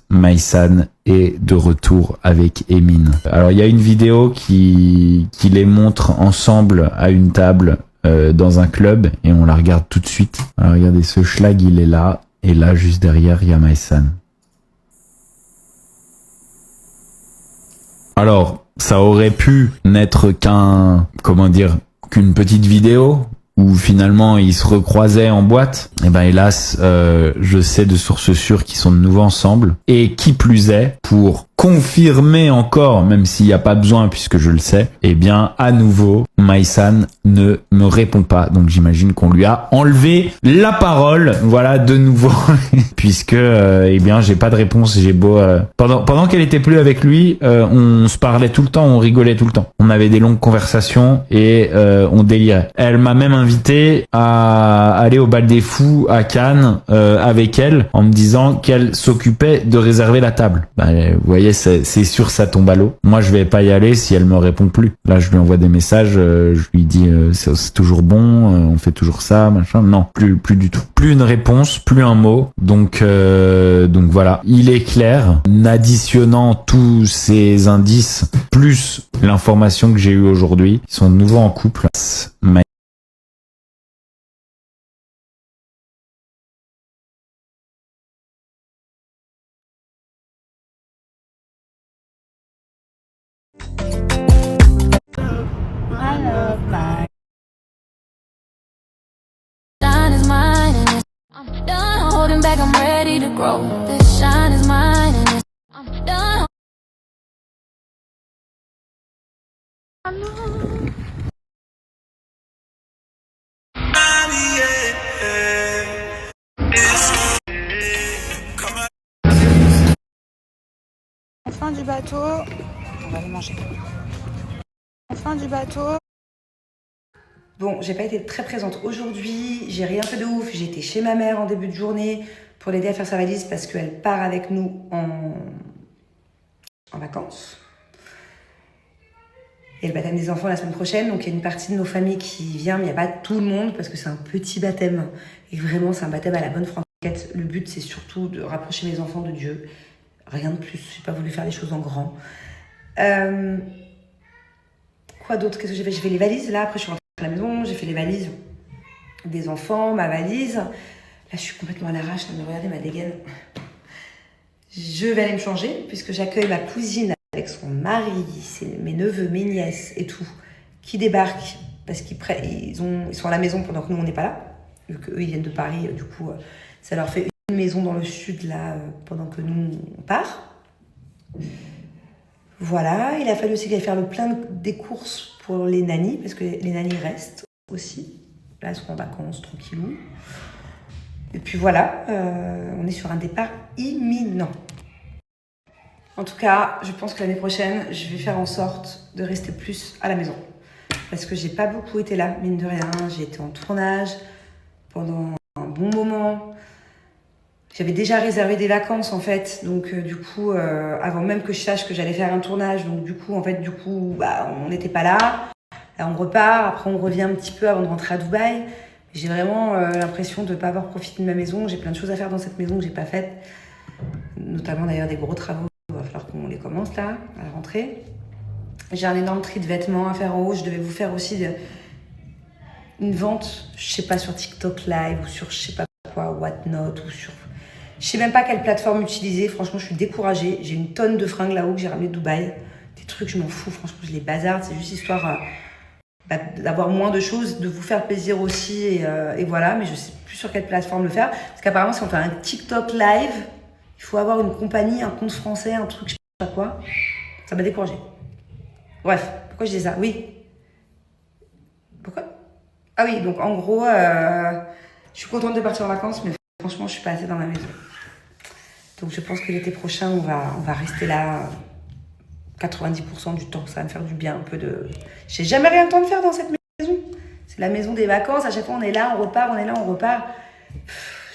Maïsan est de retour avec Emine. Alors il y a une vidéo qui les montre ensemble à une table dans un club et on la regarde tout de suite. Alors regardez, ce schlag il est là et là juste derrière il y a Maïsan. Alors ça aurait pu n'être qu'une petite vidéo où finalement ils se recroisaient en boîte. Et ben hélas, je sais de sources sûres qu'ils sont de nouveau ensemble. Et qui plus est, pour confirmer encore, même s'il n'y a pas besoin puisque je le sais, eh bien à nouveau, Maïsan ne me répond pas. Donc j'imagine qu'on lui a enlevé la parole, voilà, de nouveau, puisque eh bien j'ai pas de réponse. J'ai beau pendant qu'elle était plus avec lui, on se parlait tout le temps, on rigolait tout le temps, on avait des longues conversations et on délirait. Elle m'a même invité à aller au bal des fous à Cannes avec elle, en me disant qu'elle s'occupait de réserver la table. Bah, vous voyez, c'est sûr, ça tombe à l'eau. Moi je vais pas y aller si elle me répond plus. Là je lui envoie des messages, je lui dis c'est toujours bon, on fait toujours ça, machin. Non, plus du tout. Plus une réponse, plus un mot. Donc voilà, il est clair, additionnant tous ces indices plus l'information que j'ai eue aujourd'hui, ils sont de nouveau en couple. Shine is mine and it's, I'm done holding back, I'm ready to grow. This shine is mine and it's, I'm done. Fin du bateau, on va aller manger. Fin du bateau. Bon, j'ai pas été très présente aujourd'hui, j'ai rien fait de ouf, j'ai été chez ma mère en début de journée pour l'aider à faire sa valise parce qu'elle part avec nous en vacances. Et le baptême des enfants la semaine prochaine, donc il y a une partie de nos familles qui vient, mais il n'y a pas tout le monde parce que c'est un petit baptême. Et vraiment, c'est un baptême à la bonne franquette. Le but, c'est surtout de rapprocher mes enfants de Dieu. Rien de plus, j'ai pas voulu faire les choses en grand. Quoi d'autre? Qu'est-ce que j'ai fait? J'ai fait les valises, là, après je suis rentrée à la maison, j'ai fait les valises des enfants, ma valise. Là, je suis complètement à l'arrache, mais regardez ma dégaine. Je vais aller me changer, puisque j'accueille ma cousine avec son mari, mes neveux, mes nièces et tout, qui débarquent, parce qu'ils sont à la maison pendant que nous, on n'est pas là. Vu qu'eux, ils viennent de Paris, du coup, ça leur fait une maison dans le sud, là, pendant que nous, on part. Voilà, il a fallu aussi qu'elle fasse le plein des courses pour les nannies, parce que les nannies restent aussi. Là, elles seront en vacances, tranquillou. Et puis voilà, on est sur un départ imminent. En tout cas, je pense que l'année prochaine, je vais faire en sorte de rester plus à la maison. Parce que j'ai pas beaucoup été là, mine de rien. J'ai été en tournage pendant un bon moment. J'avais déjà réservé des vacances en fait, donc du coup, avant même que je sache que j'allais faire un tournage, donc du coup, bah, on n'était pas là. Là, on repart, après on revient un petit peu avant de rentrer à Dubaï. J'ai vraiment l'impression de ne pas avoir profité de ma maison. J'ai plein de choses à faire dans cette maison que j'ai pas faites, notamment d'ailleurs des gros travaux. Il va falloir qu'on les commence là, à la rentrée. J'ai un énorme tri de vêtements à faire en haut. Je devais vous faire aussi une vente, je sais pas, sur TikTok Live ou sur je sais pas quoi, Whatnot ou sur... Je sais même pas quelle plateforme utiliser. Franchement, je suis découragée. J'ai une tonne de fringues là-haut que j'ai ramené de Dubaï. Des trucs, je m'en fous. Franchement, je les bazarde. C'est juste histoire d'avoir moins de choses, de vous faire plaisir aussi. Et voilà, mais je sais plus sur quelle plateforme le faire. Parce qu'apparemment, si on fait un TikTok Live, il faut avoir une compagnie, un compte français, un truc, je sais pas quoi. Ça m'a découragée. Bref, pourquoi je dis ça? Oui. Pourquoi? Ah oui, donc en gros, je suis contente de partir en vacances, mais franchement, je suis pas assez dans ma maison. Donc je pense que l'été prochain, on va rester là 90% du temps. Ça va me faire du bien un peu de... J'ai jamais rien le temps de faire dans cette maison. C'est la maison des vacances. À chaque fois, on est là, on repart, on est là, on repart.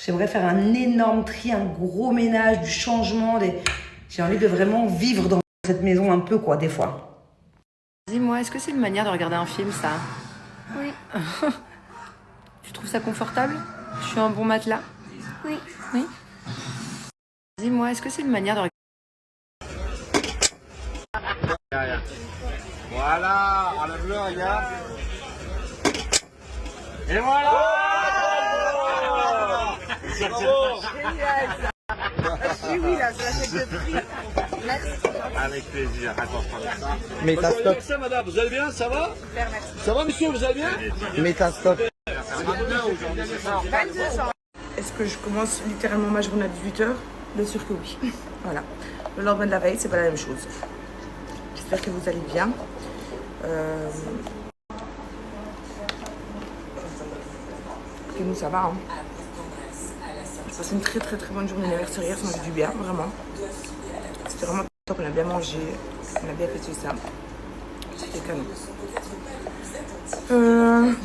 J'aimerais faire un énorme tri, un gros ménage, du changement. J'ai envie de vraiment vivre dans cette maison un peu, quoi, des fois. Dis-moi, est-ce que c'est une manière de regarder un film, ça? Oui. Tu trouves ça confortable? Je suis un bon matelas? Oui. Oui. Dis-moi, est-ce que c'est une manière de regarder... Voilà, enlève-le, regarde. Et voilà. Oui, là, ça fait de prix. Avec plaisir, attends, ça. Mais t'as stop. Ça, madame, vous allez bien, ça va? Super, merci. Ça va, monsieur, vous allez bien? Mais t'as stop. Est-ce que je commence littéralement ma journée à 18h? Bien sûr que oui. Voilà. Le lendemain de la veille, c'est pas la même chose. J'espère que vous allez bien. Et nous, ça va. Hein. J'ai passé une très très très bonne journée d'anniversaire hier, ça m'a fait du bien, vraiment. C'était vraiment top, on a bien mangé, on a bien fêté ça. C'était canon.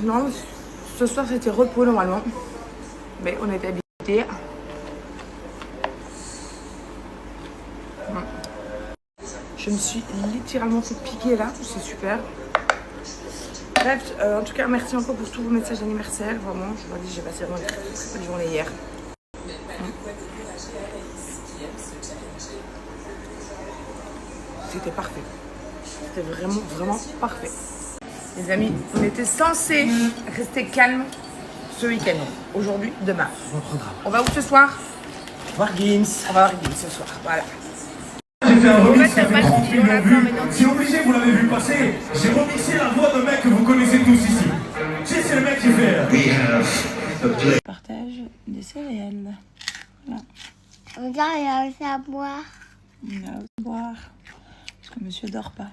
Non, ce soir c'était repos normalement. Mais on était habitués. Je me suis littéralement fait piquer là, c'est super. Bref, en tout cas, merci encore pour tous vos messages d'anniversaire. Vraiment, je vous dis, j'ai passé vraiment une très très bonne journée hier. C'était parfait. C'était vraiment, vraiment parfait. Les amis, on était censés rester calmes ce week-end. Aujourd'hui, demain. On va où ce soir? Voir Gims. On va voir Gims ce soir, voilà. J'ai fait un remix, ça fait 30 millions de vues. C'est obligé, vous l'avez vu passer. J'ai remixé la voix d'un mec que vous connaissez tous ici. C'est le mec qui fait. Je partage des céréales. Voilà. Regarde, il a aussi à boire. Il a à boire. Parce que monsieur dort pas.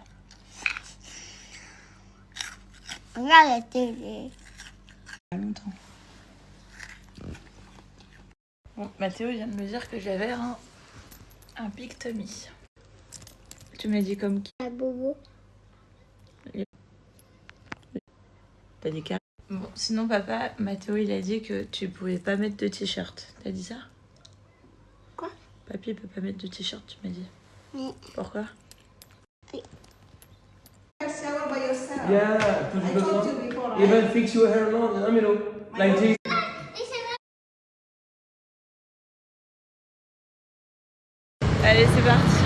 Regarde la télé. Pas longtemps. Bon, Mathéo vient de me dire que j'avais un pictomie. Tu m'as dit comme qui? Un bobo. T'as dit carré. Bon, sinon papa, Mathéo il a dit que tu pouvais pas mettre de t-shirt. T'as dit ça? Quoi? Papy peut pas mettre de t-shirt, tu m'as dit. Oui. Pourquoi? Oui. Yeah, touche besoin. Even fix your hair long, you know, like this. Allez, c'est parti.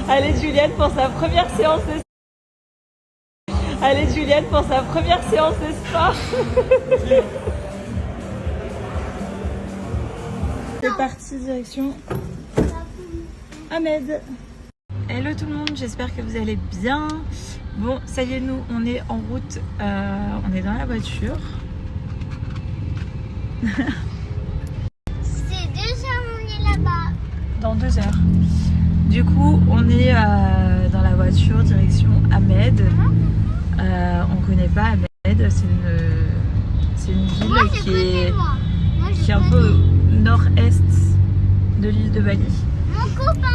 Allez Juliette pour sa première séance de... Allez Juliette pour sa première séance de sport. C'est parti direction Ahmed. Hello tout le monde, j'espère que vous allez bien. Bon, ça y est, nous, on est en route, on est dans la voiture. C'est 2 heures, on est là-bas. Dans 2 heures. Du coup, on est dans la voiture, direction Ahmed. On connaît pas Ahmed, c'est une ville Moi, qui est un connais. peu nord-est de l'île de Bali. Mon copain.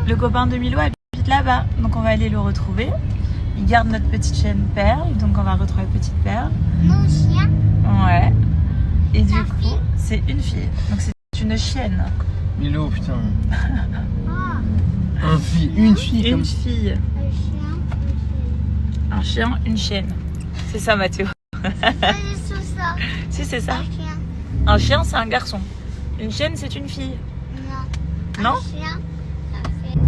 Le copain de Milo habite là-bas, donc on va aller le retrouver. Il garde notre petite chienne Perle, donc on va retrouver petite Perle. Mon chien. Ouais. Et du coup, c'est une fille, donc c'est une chienne. Milo, putain. Ah. Une fille. Une fille. Un chien. Un chien, une chienne. C'est ça, Mathéo. C'est ça. Si, c'est ça. Un chien. Un chien, c'est un garçon. Une chienne, c'est une fille. Non. Non? Un chien. Ça fait...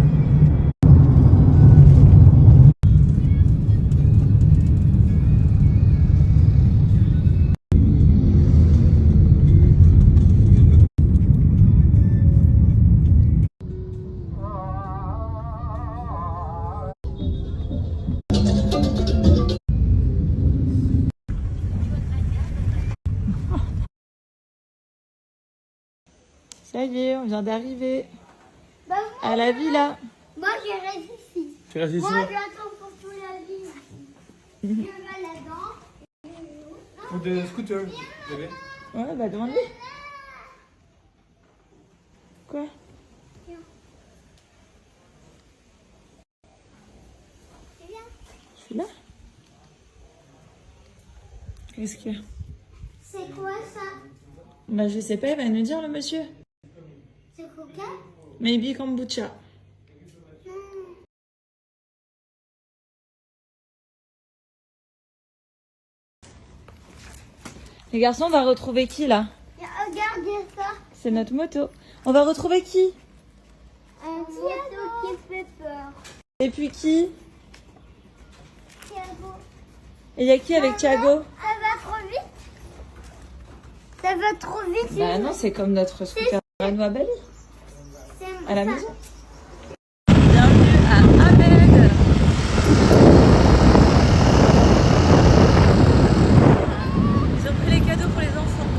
Ça y est, on vient d'arriver Bah, à la villa. moi, je reste ici. Tu restes ici? Moi, j'attends pour toute la vie. Je vais là-dedans. Ou de scooter, bébé. Ouais, bah demande-lui. Quoi? Je suis là. Qu'est-ce qu'il y a? C'est quoi ça? Bah je sais pas, il va nous dire le monsieur. C'est coca? Maybe kombucha. Les garçons, on va retrouver qui là? Regardez ça. C'est notre moto. On va retrouver qui? Un moto qui fait peur. Et puis qui? Thiago. Et il y a qui avec Thiago? Ça va trop vite. Ça va trop vite. Bah non, c'est comme notre scooter à nous à Bali. À la maison. Bienvenue à Ahmed. Ils ont pris les cadeaux pour les enfants.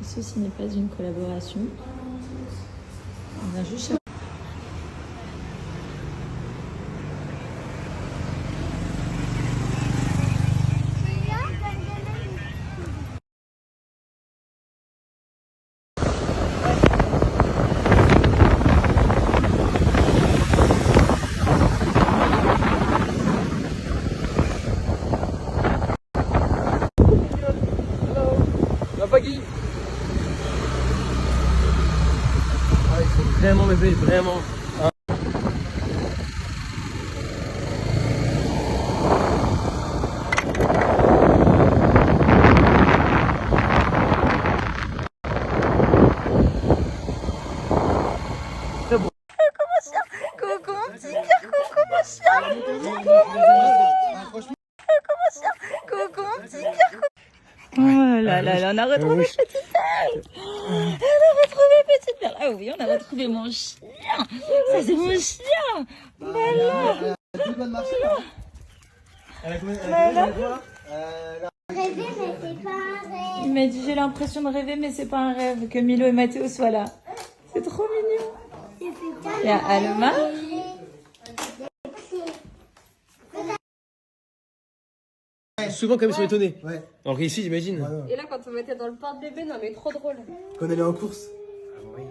Ceci n'est pas une collaboration. On a juste... La Paggy. Ah, il faut vraiment bébé, vraiment. Comment petit cœur, comment chien. Comment petit cœur. Oh là là là, on a retrouvé Petite Perle. On a retrouvé Petite Perle. Ah oui, on a retrouvé mon chien. Ça c'est mon chien. Voilà. Rêver, mais c'est pas un rêve. Il m'a dit j'ai l'impression de rêver mais c'est pas un rêve que Milo et Mathéo soient là. C'est trop mignon. Il y a Alma. Souvent comme ils sont étonnés. Ouais. Alors qu'ici j'imagine. Ouais. Et là, quand on mettait dans le porte-bébé, non mais trop drôle. Quand on allait en course. Ah oui.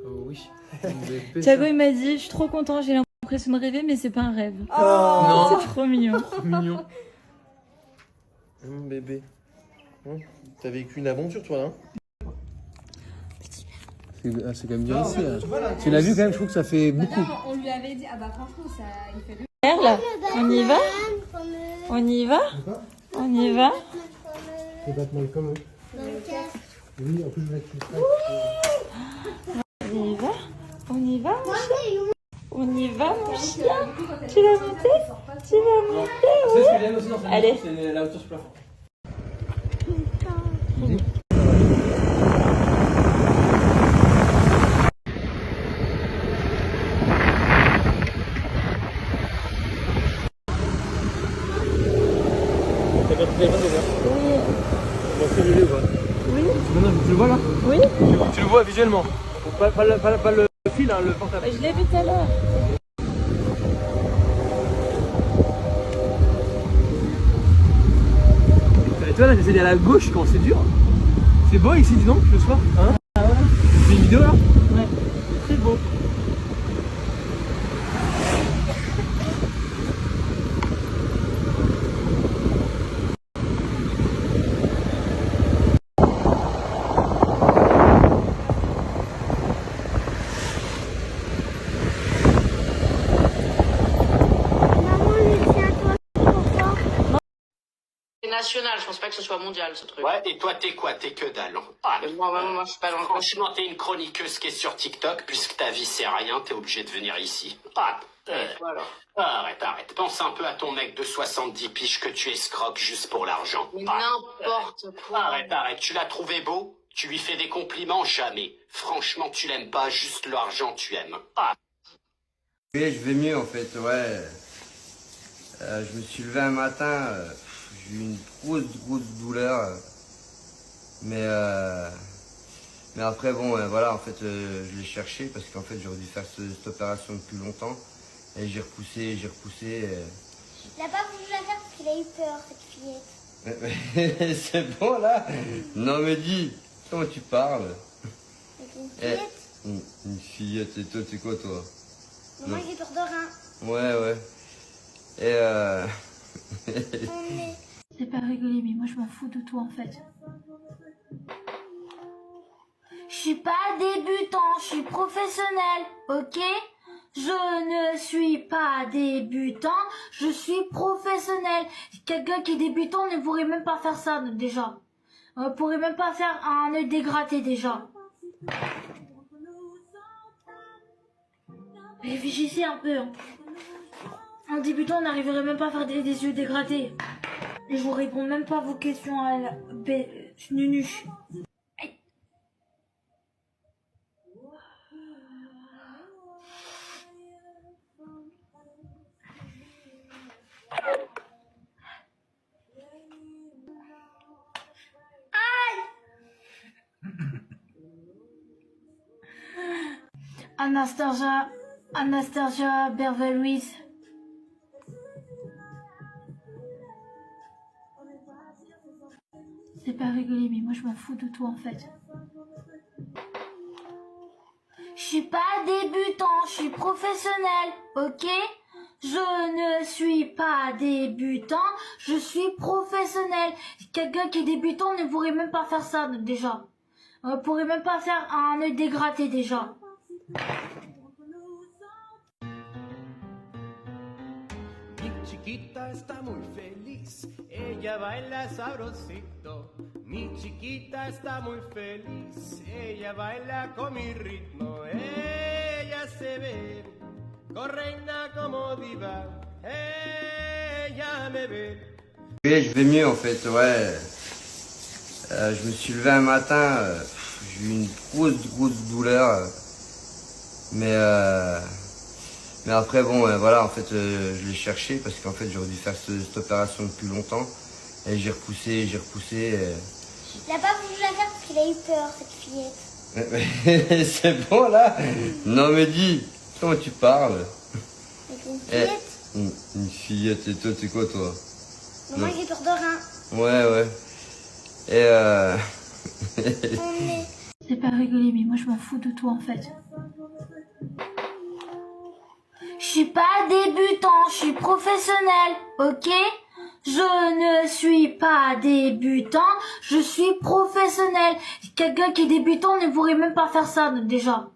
Oh oui. Thiago il m'a dit je suis trop content, j'ai l'impression de rêver mais c'est pas un rêve. Oh non. C'est trop mignon. Mignon. Bébé. T'as vécu une aventure toi hein? C'est quand même bien ici. Hein. Tu l'as vu quand même, je trouve que ça fait beaucoup. On lui avait dit, ah bah franchement, ça, il fait Perle, on y va? On y va? On y va? Les Batman comme eux. Oui, en plus je vais On y va? On y va mon chien? On y va mon chien? Tu vas monter? Tu vas monter? C'est ce que j'aime aussi dans cette Allez. maison, c'est la hauteur sur plafond. Votre téléphone est ouvert. Oui. Bon, est-ce que je l'ai ou pas? Oui. Maintenant, tu le vois là? Oui. Tu le vois visuellement. Pas le fil, hein, le portable. Je l'ai vu tout à l'heure. Et toi là, j'essaie d'aller à la gauche quand c'est dur. C'est beau ici, dis donc, le soir. Hein? Ah ouais. Tu fais une vidéo là? Ouais. C'est beau. National, je pense pas que ce soit mondial ce truc. Ouais, et toi t'es quoi? T'es que dalle. Moi je suis pas dans le Franchement, t'es une chroniqueuse qui est sur TikTok, puisque ta vie c'est rien, t'es obligé de venir ici. Voilà. Arrête. Pense un peu à ton mec de 70 piges que tu escroques juste pour l'argent. Mais n'importe quoi. Arrête. Tu l'as trouvé beau? Tu lui fais des compliments? Jamais. Franchement, tu l'aimes pas, juste l'argent tu aimes. Oui, je vais mieux en fait, ouais. Je me suis levé un matin, j'ai eu une grosse douleur. Mais après, bon, voilà, en fait, je l'ai cherché parce qu'en fait, j'aurais dû faire cette opération depuis longtemps. Et j'ai repoussé. Il a pas voulu la faire parce qu'il a eu peur, cette fillette. C'est bon là? Non mais dis, comment tu parles? Avec une fillette? Une fillette, et toi, c'est quoi toi? Moi, j'ai peur de rien. Ouais. Et C'est pas rigoler, mais moi je m'en fous de toi en fait. Je suis pas débutant, je suis professionnel, ok? Je ne suis pas débutant, je suis professionnel. Quelqu'un qui est débutant ne pourrait même pas faire ça déjà. On pourrait même pas faire un œil dégradé déjà. Réfléchissez un peu. Hein. Un débutant n'arriverait même pas à faire des yeux dégradés. Et je vous réponds même pas à vos questions à la Nunu. Anastasia Berveluis. C'est pas rigoler, mais moi je m'en fous de toi en fait. Je suis pas débutant, je suis professionnel, ok? Je ne suis pas débutant, je suis professionnel. Quelqu'un qui est débutant ne pourrait même pas faire ça déjà. On pourrait même pas faire un œil dégradé déjà. Mi chiquita está muy feliz, ella baila sabrosito. Mi chiquita está muy feliz, ella baila con mi ritmo. Ella se ve, correina como diva, ella me ve. oui, je vais mieux en fait, ouais. Je me suis levé un matin, j'ai eu une grosse douleur. Mais après, bon, voilà, en fait, je l'ai cherché parce qu'en fait, j'aurais dû faire cette opération depuis longtemps. Et j'ai repoussé. Il a pas voulu la faire parce qu'il a eu peur, cette fillette. C'est bon là? Non mais dis, comment tu parles? Avec une fillette? Une fillette, et toi, c'est quoi toi? Moi, j'ai peur de rien. Ouais. Et C'est pas rigoler, mais moi je m'en fous de toi en fait. Je suis pas débutant, je suis professionnel, ok? Je ne suis pas débutant, je suis professionnel. Quelqu'un qui est débutant ne pourrait même pas faire ça déjà.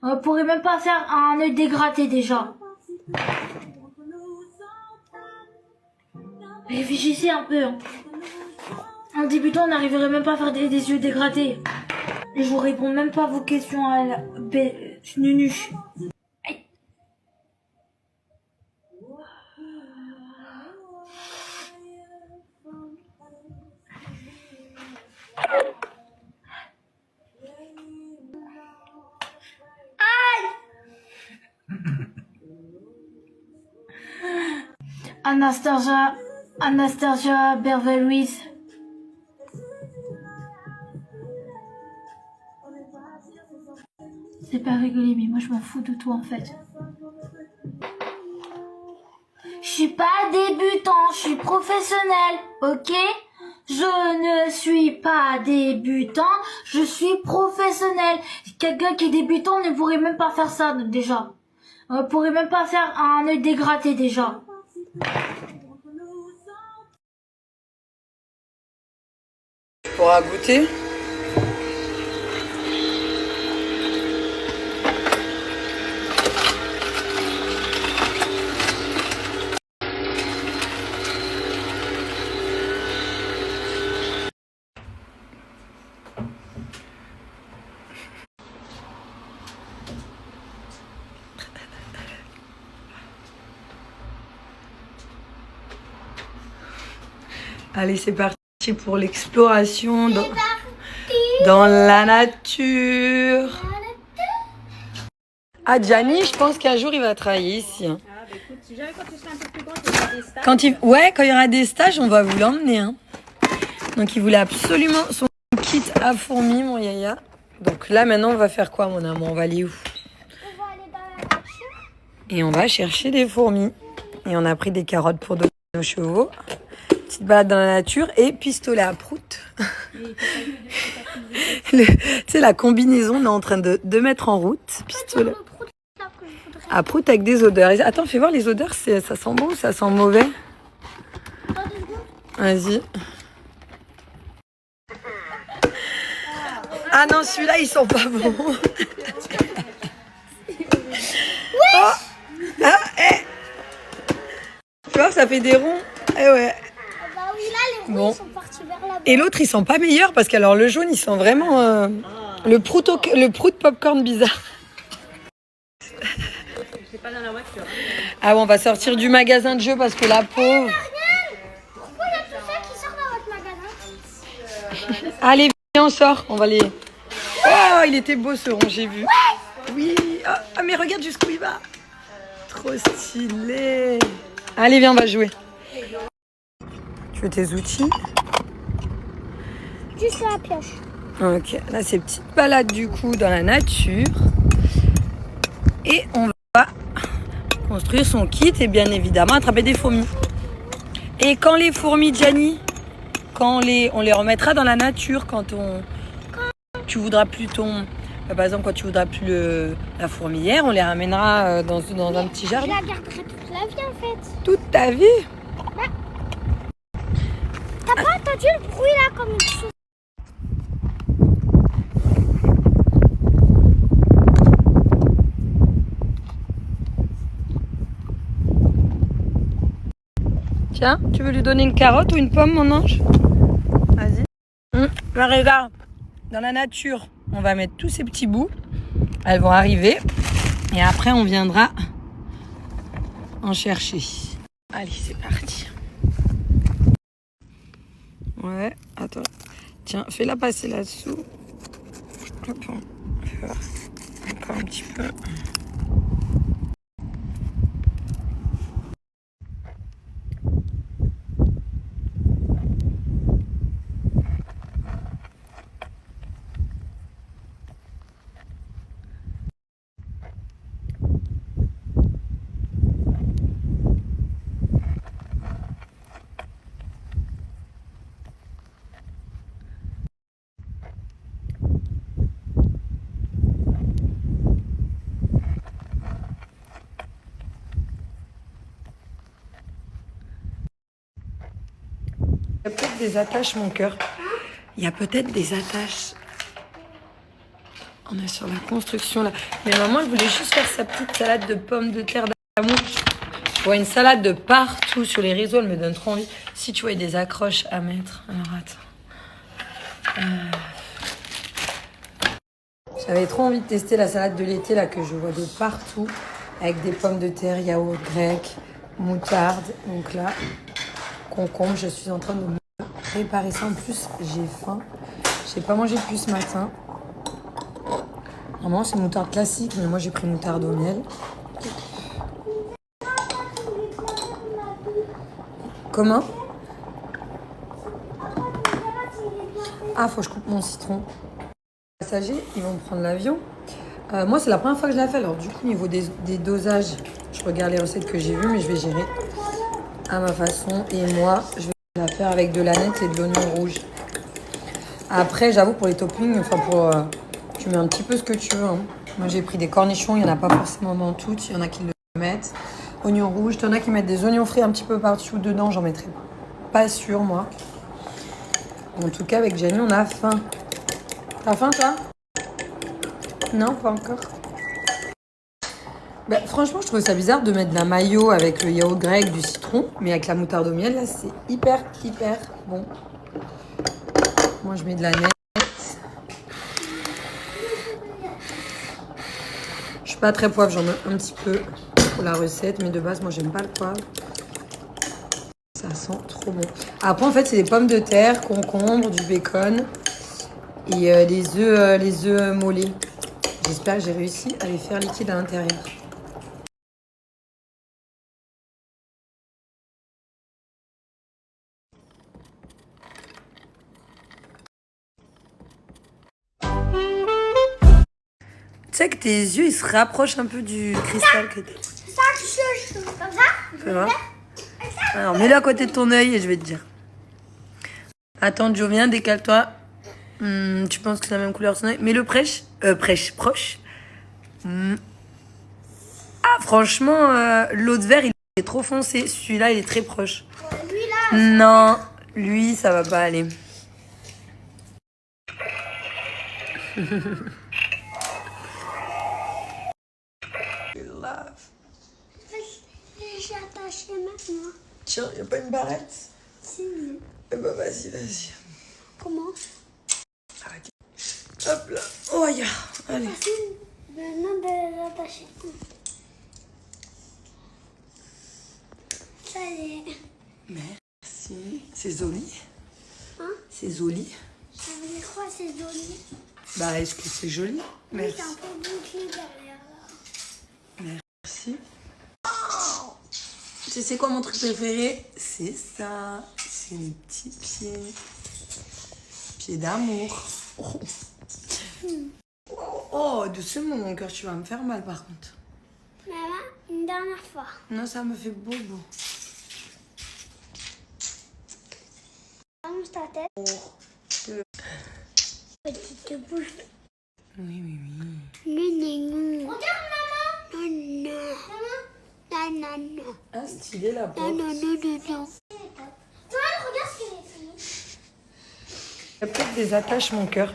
On pourrait même pas faire un œil dégradé déjà. Réfléchissez un peu. Hein. Un débutant n'arriverait même pas à faire des yeux dégradés. Et je vous réponds même pas à vos questions à la Nunu. Anastasia Berveluis. C'est pas rigoler, mais moi je m'en fous de toi en fait. Je suis pas débutant, je suis professionnel, ok? Je ne suis pas débutant, je suis professionnel. Quelqu'un qui est débutant ne pourrait même pas faire ça déjà. On pourrait même pas faire un œil dégradé déjà. Tu pourras goûter. Allez, c'est parti pour l'exploration dans la nature. Ah, Gianni, je pense qu'un jour il va travailler ici. Hein. Ah, bah écoute, si jamais quand tu seras un peu plus grand, il y aura des stages. Quand il y aura des stages, on va vous l'emmener. Hein. Donc, il voulait absolument son kit à fourmis, mon yaya. Donc là, maintenant, on va faire quoi, mon amour? On va aller où? On va aller dans la nature. Et on va chercher des fourmis. Et on a pris des carottes pour donner nos chevaux. Petite balade dans la nature et pistolet à prout. Tu sais, la combinaison, on est en train de mettre en route. Pistolet à prout avec des odeurs. Attends, fais voir les odeurs, ça sent bon ou ça sent mauvais? Vas-y. Ah non, celui-là, ils sont pas bons. Oh. Ah, tu vois, ça fait des ronds. Eh ouais. Bah oui, là, les ronds, Bon. ils sont partis vers là-bas. Et l'autre, ils sont pas meilleurs parce qu'alors le jaune, ils sont vraiment le prout popcorn bizarre. C'est pas dans la voiture. Ah bon, on va sortir du magasin de jeux parce que la pauvre. Pourquoi il y a tout ça qui sort dans votre magasin? Allez, viens, on sort. On va les. Oh, il était beau ce rond, j'ai vu. Oui. Ah, mais regarde jusqu'où il va. Trop stylé. Allez, viens, on va jouer. Tu veux tes outils? Juste la pioche. Ok, là c'est petite balade du coup dans la nature. Et on va construire son kit et bien évidemment attraper des fourmis. Et quand les fourmis, Gianni, on les remettra dans la nature quand tu voudras plus par exemple quand tu voudras plus la fourmilière, on les ramènera dans un petit jardin. Je la garderai toute la vie en fait. Toute ta vie? T'as pas entendu le bruit là comme une chose? Tiens, tu veux lui donner une carotte ou une pomme, mon ange? Vas-y. Regarde, dans la nature, on va mettre tous ces petits bouts. Elles vont arriver. Et après, on viendra en chercher. Allez, c'est parti. Ouais, attends. Tiens, fais-la passer là-dessous. Hop, on va encore un petit peu. Il y a peut-être des attaches, mon cœur. Il y a peut-être des attaches. On est sur la construction, là. Mais maman, elle voulait juste faire sa petite salade de pommes de terre d'amour. Je vois une salade de partout sur les réseaux. Elle me donne trop envie. Si tu vois des accroches à mettre. Alors, attends. J'avais trop envie de tester la salade de l'été, là, que je vois de partout. Avec des pommes de terre, yaourt grec, moutarde. Donc là, concombre. Je suis en train de me préparer ça. En plus, j'ai faim. J'ai pas mangé depuis ce matin. Normalement, c'est moutarde classique, mais moi, j'ai pris moutarde au miel. Comment? Ah, faut que je coupe mon citron. Les passagers, ils vont prendre l'avion. Moi, c'est la première fois que je la fais. Alors, du coup, au niveau des dosages, je regarde les recettes que j'ai vues, mais je vais gérer à ma façon. Et moi, je vais la faire avec de l'aneth et de l'oignon rouge. Après, j'avoue, pour les toppings, tu mets un petit peu ce que tu veux. Hein. Moi, j'ai pris des cornichons. Il n'y en a pas forcément dans toutes. Il y en a qui le mettent. Oignons rouges. Il y en a qui mettent des oignons frits un petit peu par-dessus. Dedans, j'en mettrai pas sûr, moi. En tout cas, avec Jenny, on a faim. T'as faim, toi? Non, pas encore. Bah, franchement, je trouve ça bizarre de mettre de la mayo avec le yaourt grec, du citron. Mais avec la moutarde au miel, là, c'est hyper bon. Moi, je mets de la nette. Je suis pas très poivre, j'en mets un petit peu pour la recette. Mais de base, moi, j'aime pas le poivre. Ça sent trop bon. Après, en fait, c'est des pommes de terre, concombre, du bacon et les œufs mollets. J'espère que j'ai réussi à les faire liquides à l'intérieur. Tu sais que tes yeux, ils se rapprochent un peu du cristal que t'as. Ça, comme ça. Fais voir. Alors, mets-le à côté de ton œil et je vais te dire. Attends, Joe, viens, décale-toi. Tu penses que c'est la même couleur de son œil? Mets-le proche. Ah, franchement, l'autre vert, il est trop foncé. Celui-là, il est très proche. Lui, là. Non, lui, ça va pas aller. J'ai attaché maintenant. Tiens, y a pas une barrette? Si. Eh ben, vas-y. Comment? Hop là. Oh, ya. Allez. Maintenant de l'attacher. Ça y est. Merci. C'est joli. Hein? C'est joli. Ça veut dire quoi, c'est joli? Bah, est-ce que c'est joli? Merci. C'est un peu bouclé derrière là. Merci. Tu sais quoi mon truc préféré? C'est ça. C'est les petits pieds. Pieds d'amour. Oh, doucement mon cœur, tu vas me faire mal par contre. Maman, une dernière fois. Non, ça me fait bobo. Allonge ta tête. Petite bouche. Oui. Non. Regarde maman. Non. Ah, stylé la porte. Non. Toi, regarde ce qu'elle a fait. Il y a peut-être des attaches, mon cœur.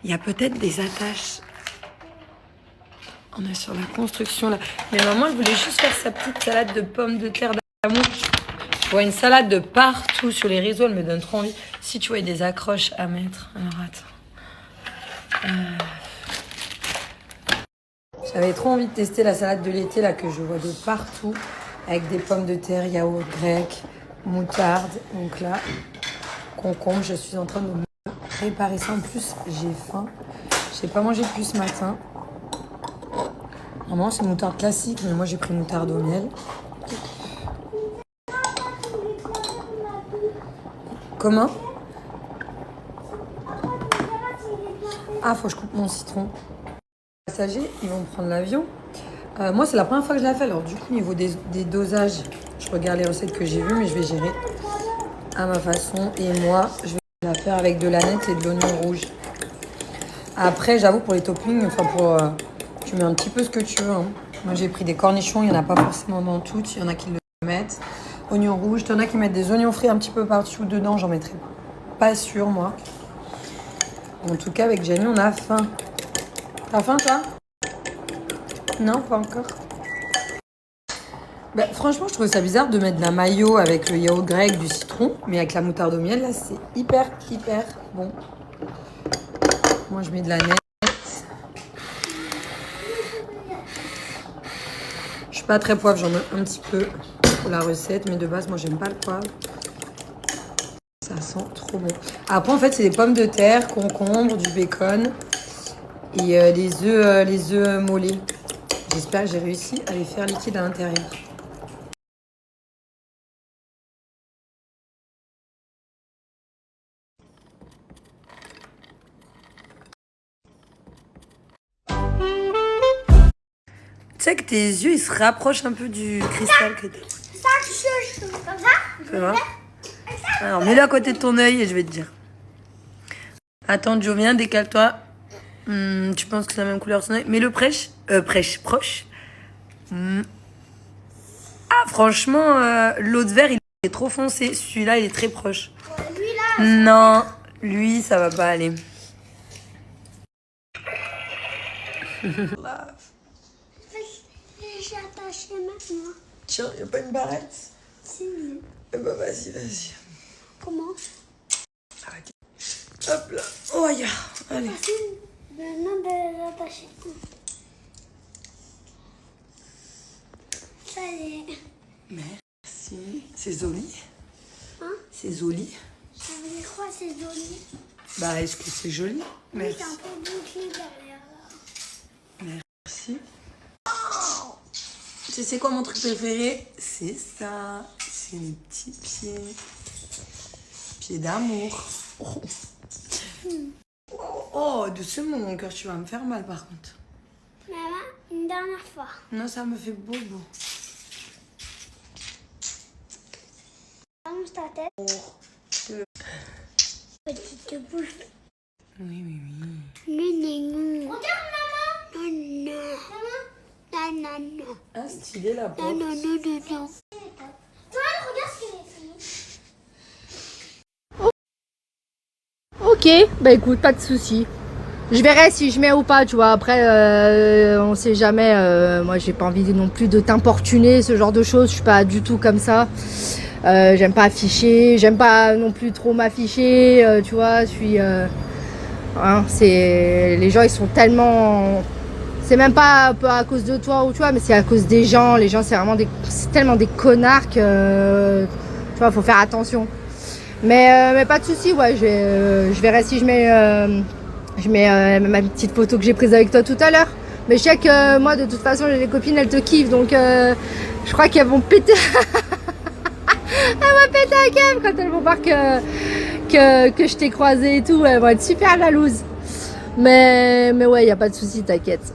Il y a peut-être des attaches. On est sur la construction, là. Mais maman, je voulais juste faire sa petite salade de pommes de terre d'amour. Je vois une salade de partout sur les réseaux. Elle me donne trop envie. Si tu vois, il y a des accroches à mettre. Alors, attends. J'avais trop envie de tester la salade de l'été, là, que je vois de partout. Avec des pommes de terre, yaourt grec, moutarde. Donc là, concombre. Je suis en train de me préparer ça. En plus, j'ai faim. Je n'ai pas mangé depuis ce matin. Normalement, c'est une moutarde classique, mais moi, j'ai pris une moutarde au miel. Comment? Ah, faut que je coupe mon citron. Les passagers, ils vont prendre l'avion. Moi, c'est la première fois que je la fais. Alors, du coup, au niveau des dosages, je regarde les recettes que j'ai vues, mais je vais gérer à ma façon. Et moi, je vais la faire avec de l'aneth et de l'oignon rouge. Après, j'avoue, pour les toppings, tu mets un petit peu ce que tu veux. Hein. Moi, j'ai pris des cornichons. Il n'y en a pas forcément dans toutes. Il y en a qui le mettent. Oignons rouges. Il y en a qui mettent des oignons frits un petit peu par-dessus. Dedans, j'en mettrai pas sûr, moi. En tout cas, avec Jenny, on a faim. T'as faim, toi? Non, pas encore. Bah, franchement, je trouve ça bizarre de mettre de la mayo avec le yaourt grec, du citron. Mais avec la moutarde au miel, là, c'est hyper bon. Moi, je mets de la nette. Je suis pas très poivre, j'en mets un petit peu pour la recette. Mais de base, moi, j'aime pas le poivre. Ça sent trop bon. Après, en fait, c'est des pommes de terre, concombre, du bacon et les œufs mollets. J'espère que j'ai réussi à les faire liquides à l'intérieur. sais que tes yeux, ils se rapprochent un peu du cristal que t'as. Ça, je comme ça. Fais voir. Alors, mets-le à côté de ton œil et je vais te dire. Attends, Joe, viens, décale-toi. Tu penses que c'est la même couleur son œil? Mets-le proche. Ah, franchement, l'autre vert, il est trop foncé. Celui-là, il est très proche. Lui, là. Non, lui, ça va pas aller. J'ai attaché maintenant. Tiens, y'a pas une barrette? Si. Eh bah, vas-y. Comment? Arrête. Hop là. Oh, ya. Allez. Maintenant de l'attacher. Ça y est. Merci. C'est joli. Hein? C'est joli. Ça veut dire quoi, c'est joli? Bah, est-ce que c'est joli? Oui, Merci. c'est un peu bouclé derrière là. Merci. Tu sais quoi mon truc préféré? C'est ça. C'est les petits pieds. Pieds d'amour. Oh, doucement mon cœur, tu vas me faire mal par contre. Maman, une dernière fois. Non, ça me fait bobo. Allonge ta tête. Petite bouche. Oui. Non. Regarde maman. Non. Ah, stylé la porte. Non. Toi, regarde ce qu'elle a fait. Ok, bah écoute, pas de souci. Je verrai si je mets ou pas, tu vois. Après, on sait jamais. Moi, j'ai pas envie non plus de t'importuner, ce genre de choses. Je suis pas du tout comme ça. J'aime pas afficher, j'aime pas non plus trop m'afficher. Tu vois, je suis. Les gens, ils sont tellement. C'est même pas à cause de toi ou tu vois, mais c'est à cause des gens. Les gens, c'est tellement des connards que. Tu vois, faut faire attention. Mais pas de souci, ouais. Je verrai si je mets ma petite photo que j'ai prise avec toi tout à l'heure. Mais je sais que moi, de toute façon, les copines, elles te kiffent. Donc, je crois qu'elles vont péter. Elles vont péter un câble quand elles vont voir que je t'ai croisée et tout. Elles vont être super jalouses. Mais ouais, y a pas de souci, t'inquiète.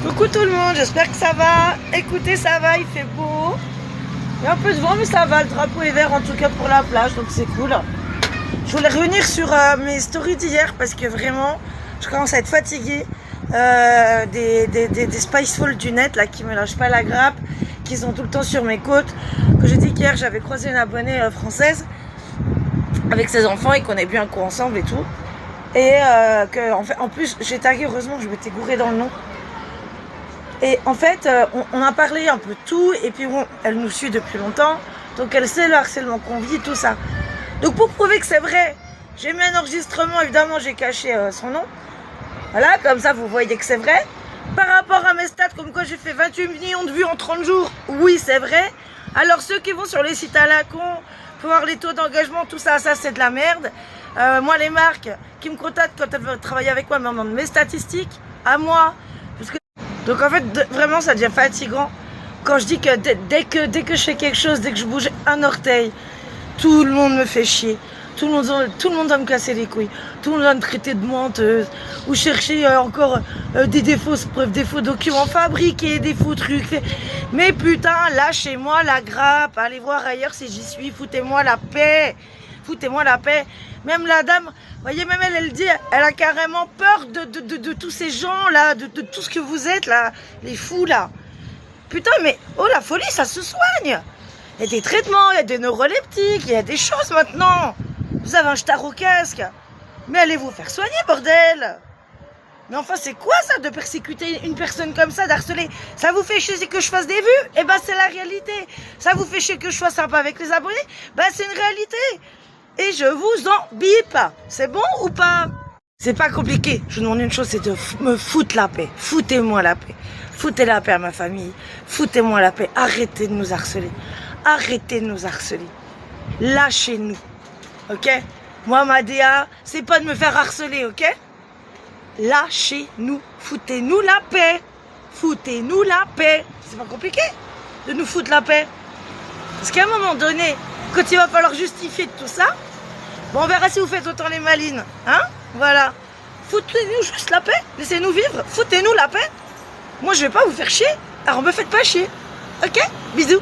Coucou tout le monde, j'espère que ça va. Écoutez, ça va, il fait beau. Il y a un peu de vent, mais ça va. Le drapeau est vert en tout cas pour la plage, donc c'est cool. Je voulais revenir sur mes stories d'hier parce que vraiment, je commence à être fatiguée des Spiceful du net là qui me lâchent pas la grappe, qui sont tout le temps sur mes côtes. Que j'ai dit qu'hier, j'avais croisé une abonnée française avec ses enfants et qu'on avait bu un coup ensemble et tout. Et en plus, j'ai tagué, heureusement, je m'étais gourée dans le nom. Et en fait, on a parlé un peu de tout, et puis bon, elle nous suit depuis longtemps, donc elle sait le harcèlement qu'on vit, tout ça. Donc pour prouver que c'est vrai, j'ai mis un enregistrement, évidemment j'ai caché son nom. Voilà, comme ça vous voyez que c'est vrai. Par rapport à mes stats, comme quoi j'ai fait 28 millions de vues en 30 jours, oui c'est vrai. Alors ceux qui vont sur les sites à la con, pour voir les taux d'engagement, tout ça, ça c'est de la merde. Moi les marques qui me contactent quand elles veulent travailler avec moi, me demandent mes statistiques, à moi. Donc en fait, vraiment, ça devient fatigant quand je dis que dès que je fais quelque chose, dès que je bouge un orteil, tout le monde me fait chier. Tout le monde doit me casser les couilles. Tout le monde doit me traiter de menteuse. Ou chercher encore des fausses preuves, des faux documents fabriqués, des faux trucs. Mais putain, lâchez-moi la grappe. Allez voir ailleurs si j'y suis. Foutez-moi la paix. Foutez-moi la paix. Même la dame, vous voyez, même elle dit, elle a carrément peur de tous ces gens-là, de tout ce que vous êtes, là, les fous, là. Putain, mais, oh, la folie, ça se soigne. Il y a des traitements, il y a des neuroleptiques, il y a des choses maintenant. Vous avez un star au casque. Mais allez vous faire soigner, bordel. Mais enfin, c'est quoi ça, de persécuter une personne comme ça, d'harceler? Ça vous fait chier que je fasse des vues? Eh ben, c'est la réalité. Ça vous fait chier que je sois sympa avec les abonnés? Ben, c'est une réalité. Et je vous en bip. C'est bon ou pas? C'est pas compliqué. Je vous demande une chose, c'est de me foutre la paix. Foutez-moi la paix. Foutez la paix à ma famille. Foutez-moi la paix. Arrêtez de nous harceler. arrêtez de nous harceler. Lâchez-nous, ok? Moi, ma DA, c'est pas de me faire harceler, ok? Lâchez-nous, foutez-nous la paix. Foutez-nous la paix. C'est pas compliqué de nous foutre la paix. Parce qu'à un moment donné, quand il va falloir justifier de tout ça, bon, on verra si vous faites autant les malines, hein? Voilà. Foutez-nous juste la paix, laissez-nous vivre, foutez-nous la paix. Moi, je vais pas vous faire chier, alors me faites pas chier. Ok? Bisous.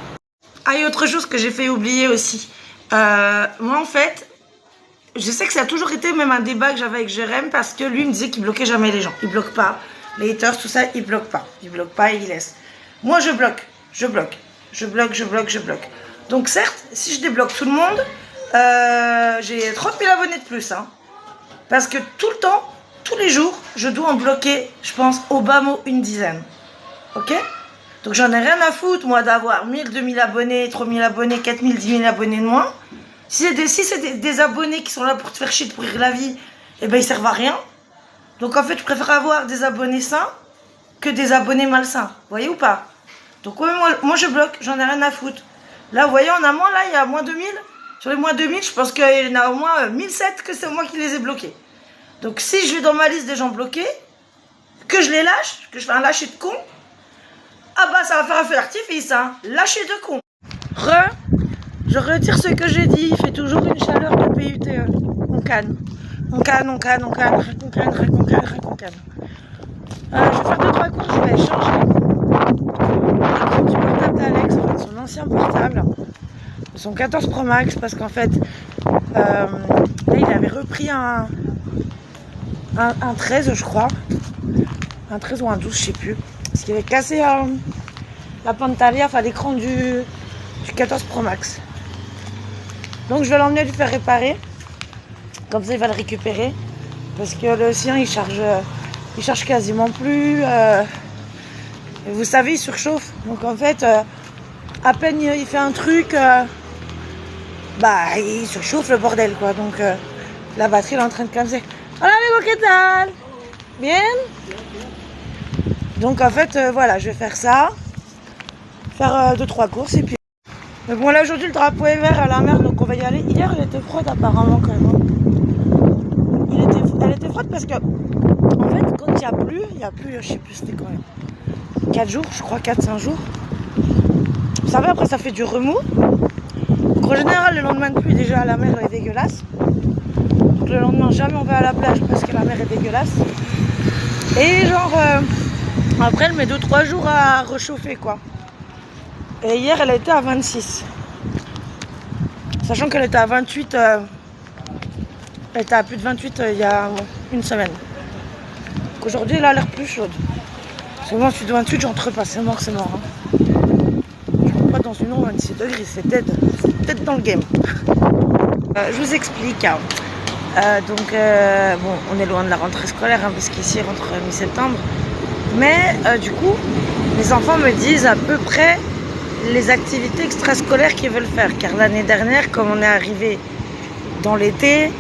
Ah, et autre chose que j'ai fait oublier aussi. Moi, en fait, je sais que ça a toujours été même un débat que j'avais avec Jérém parce que lui, il me disait qu'il bloquait jamais les gens. Il bloque pas. Les haters, tout ça, il bloque pas. Il bloque pas, il laisse. Moi, je bloque. Je bloque. Je bloque, je bloque, je bloque. Donc, certes, si je débloque tout le monde, j'ai 30 000 abonnés de plus. Hein. Parce que tout le temps, tous les jours, je dois en bloquer, je pense, au bas mot, une dizaine. Ok? Donc, j'en ai rien à foutre, moi, d'avoir 1000, 2000 abonnés, 3000 abonnés, 4000, 10 000 abonnés de moins. Si c'est des abonnés qui sont là pour te faire chier, de pourrir la vie, eh ben, ils servent à rien. Donc, en fait, je préfère avoir des abonnés sains que des abonnés malsains. Vous voyez ou pas? Donc, ouais, moi, je bloque, j'en ai rien à foutre. Là, vous voyez, en amont, là, il y a moins 2000. Sur les moins 2000, je pense qu'il y en a au moins 1007 que c'est moi qui les ai bloqués. Donc, si je vais dans ma liste des gens bloqués, que je les lâche, que je fais un lâcher de con, ah bah, ça va faire un feu d'artifice, hein. Lâcher de con. Je retire ce que j'ai dit. Il fait toujours une chaleur de PUTE. On canne. On canne, on canne, on canne. On canne, on canne, on canne. Je vais faire 2-3 courses, je vais changer l'écran du portable d'Alex, en fait, son ancien portable, son 14 Pro Max, parce qu'en fait, là, il avait repris un 13, je crois. Un 13 ou un 12, je sais plus. Parce qu'il avait cassé la Pantalia, enfin l'écran du 14 Pro Max. Donc je vais l'emmener lui faire réparer. Comme ça, il va le récupérer. Parce que le sien, il charge quasiment plus. Et vous savez, il surchauffe. Donc en fait, à peine il fait un truc, bah il surchauffe le bordel, quoi. Donc la batterie elle est en train de clamser. Hola amigo, ¿qué tal? Bien? Donc en fait, voilà, je vais faire ça. Faire 2-3 courses et puis... Mais bon, là aujourd'hui, le drapeau est vert à la mer, donc on va y aller. Hier, elle était froide apparemment quand même. Elle était froide parce que, en fait, quand il n'y a plus, je sais plus c'était quand même. 4 jours, je crois, 4-5 jours. Vous savez, après ça fait du remous. Donc en général, le lendemain de pluie, déjà la mer est dégueulasse. Donc le lendemain, jamais on va à la plage parce que la mer est dégueulasse. Et genre, après elle met 2-3 jours à réchauffer, quoi. Et hier, elle était à 26. Sachant qu'elle était à 28, elle était à plus de 28 il y a une semaine. Donc aujourd'hui, elle a l'air plus chaude. Parce que moi, je suis de 28, j'entre pas, c'est mort, c'est mort. Hein. Je rentre pas dans une eau 26 degrés, c'est peut-être dans le game. Je vous explique. Hein. Bon, on est loin de la rentrée scolaire, hein, parce qu'ici, il rentre mi-septembre. Mais du coup, les enfants me disent à peu près les activités extrascolaires qu'ils veulent faire. Car l'année dernière, comme on est arrivé dans l'été,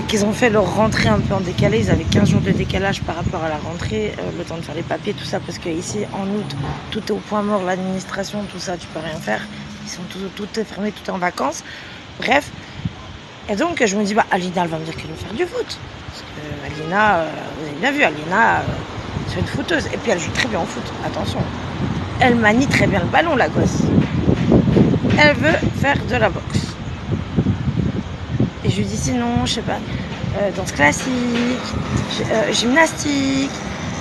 qu'ils ont fait leur rentrée un peu en décalé, ils avaient 15 jours de décalage par rapport à la rentrée, le temps de faire les papiers, tout ça, parce qu'ici, en août, tout est au point mort, l'administration, tout ça, tu peux rien faire. Ils sont tout est fermé, tout est en vacances. Bref. Et donc, je me dis, bah, Alina, elle va me dire qu'elle veut faire du foot. Parce que Alina, vous avez bien vu, Alina, c'est une footeuse. Et puis, elle joue très bien au foot, attention. Elle manie très bien le ballon, la gosse. Elle veut faire de la boxe. Et je lui dis sinon, je sais pas, danse classique, gymnastique,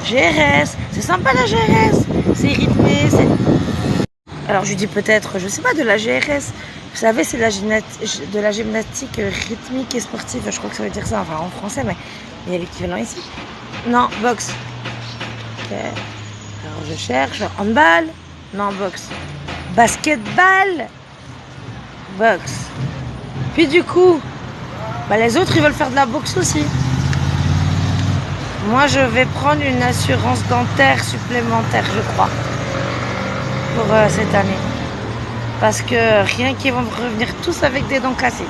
GRS. C'est sympa la GRS. C'est rythmé, c'est... Alors je lui dis peut-être, je sais pas, de la GRS. Vous savez, c'est de la gymnastique rythmique et sportive. Je crois que ça veut dire ça, enfin en français, mais il y a l'équivalent ici. Non, boxe. Ok. Alors je cherche, handball. Non, boxe. Basketball. Boxe. Puis du coup, bah, les autres, ils veulent faire de la boxe aussi. Moi, je vais prendre une assurance dentaire supplémentaire, je crois, pour cette année. Parce que rien qu'ils vont revenir tous avec des dents cassées.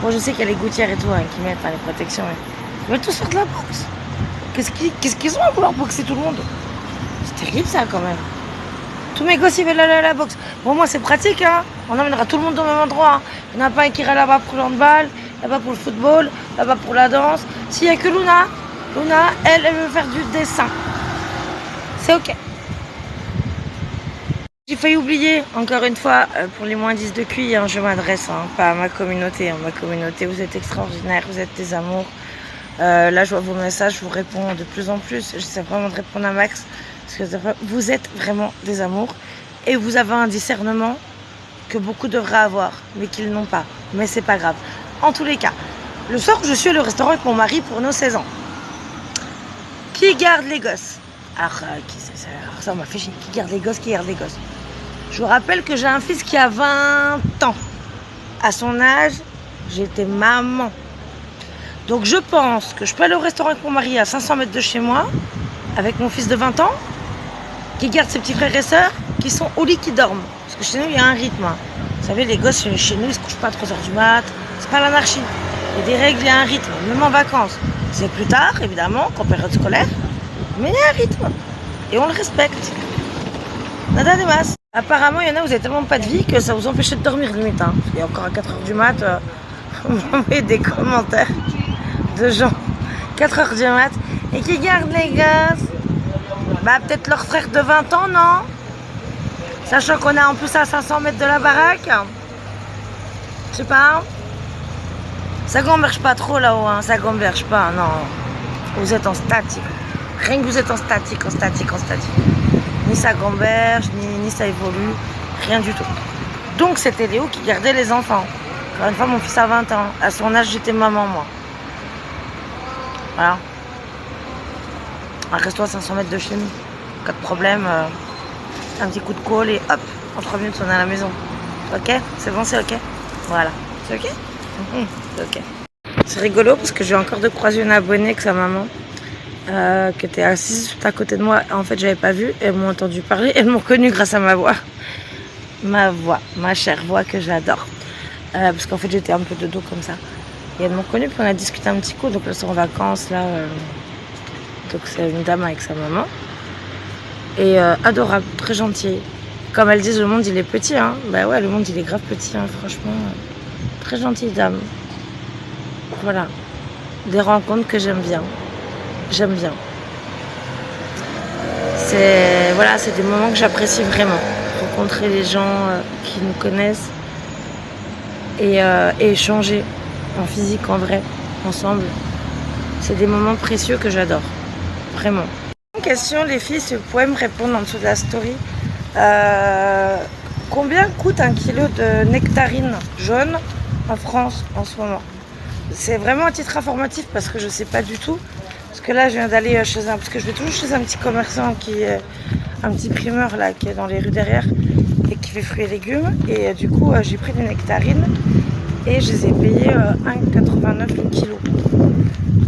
Bon, je sais qu'il y a les gouttières et tout hein, qui mettent les protections. Mais ils veulent tous faire de la boxe. Qu'est-ce qu'ils ont à vouloir boxer tout le monde? C'est terrible ça quand même. Tous mes gosses ils veulent aller à la boxe. Bon, moi c'est pratique, hein. On emmènera tout le monde au même endroit. Hein. Il n'y en a pas un qui ira là-bas pour le handball, là-bas pour le football, là-bas pour la danse. S'il n'y a que Luna, elle veut faire du dessin. C'est ok. J'ai failli oublier, encore une fois, pour les moins 10 de QI, hein, je m'adresse pas à ma communauté. Hein. Ma communauté, vous êtes extraordinaires, vous êtes des amours. Là, je vois vos messages, je vous réponds de plus en plus. J'essaie vraiment de répondre à max. Parce que vous êtes vraiment des amours. Et vous avez un discernement que beaucoup devraient avoir, mais qu'ils n'ont pas. Mais c'est pas grave. En tous les cas, le soir où je suis au restaurant avec mon mari pour nos 16 ans, qui garde les gosses? Alors, ça m'a fait chier. Qui garde les gosses? Je vous rappelle que j'ai un fils qui a 20 ans. À son âge, j'étais maman. Donc je pense que je peux aller au restaurant avec mon mari à 500 mètres de chez moi, avec mon fils de 20 ans, qui garde ses petits frères et sœurs, qui sont au lit, qui dorment. Parce que chez nous, il y a un rythme. Vous savez, les gosses, chez nous, ils se couchent pas à 3h du mat. C'est pas l'anarchie. Il y a des règles, il y a un rythme, même en vacances. C'est plus tard, évidemment, qu'en période scolaire. Mais il y a un rythme. Et on le respecte. Nada de masse. Apparemment, il y en a, vous avez tellement pas de vie que ça vous empêchait de dormir, limite. Hein. Il y a encore à 4h du mat, vous m'envoyez des commentaires de gens, 4h du mat, et qui gardent les gosses. Bah, peut-être leur frère de 20 ans, non? Sachant qu'on est en plus à 500 mètres de la baraque. Je sais pas. Ça gamberge pas trop là-haut, hein. Ça gamberge pas, non. Vous êtes en statique. Rien que vous êtes en statique. Ni ça gamberge, ni ça évolue. Rien du tout. Donc c'était Léo qui gardait les enfants. Encore une fois, mon fils a 20 ans. À son âge, j'étais maman, moi. Voilà. Reste-toi à 500 mètres de chez nous. Pas de problème. Un petit coup de colle et hop, en 3 minutes, on est à la maison. Ok? C'est bon, c'est ok? Voilà. C'est ok? C'est ok. C'est rigolo parce que j'ai encore de croiser une abonnée avec sa maman qui était assise juste à côté de moi. En fait, j'avais pas vu. Elles m'ont entendu parler. Elles m'ont connue grâce à ma voix. Ma chère voix que j'adore. Parce qu'en fait, j'étais un peu de dos comme ça. Et elles m'ont connue, puis on a discuté un petit coup. Donc, elles sont en vacances, là. Donc, c'est une dame avec sa maman. Et adorable, très gentille. Comme elles disent, le monde, il est petit, hein. Bah ouais, le monde, il est grave petit, hein, franchement. Très gentille dame. Voilà. Des rencontres que j'aime bien. J'aime bien. C'est des moments que j'apprécie vraiment. Rencontrer les gens qui nous connaissent et échanger en physique, en vrai, ensemble. C'est des moments précieux que j'adore. Vraiment. Une question, les filles, si vous pouvez me répondre en dessous de la story. Combien coûte 1 kilo de nectarine jaune en France en ce moment? C'est vraiment un titre informatif parce que je sais pas du tout. Parce que là, je viens d'aller parce que je vais toujours chez un petit commerçant un petit primeur là, qui est dans les rues derrière et qui fait fruits et légumes. Et du coup, j'ai pris des nectarines et je les ai payées 1,89 le kilo.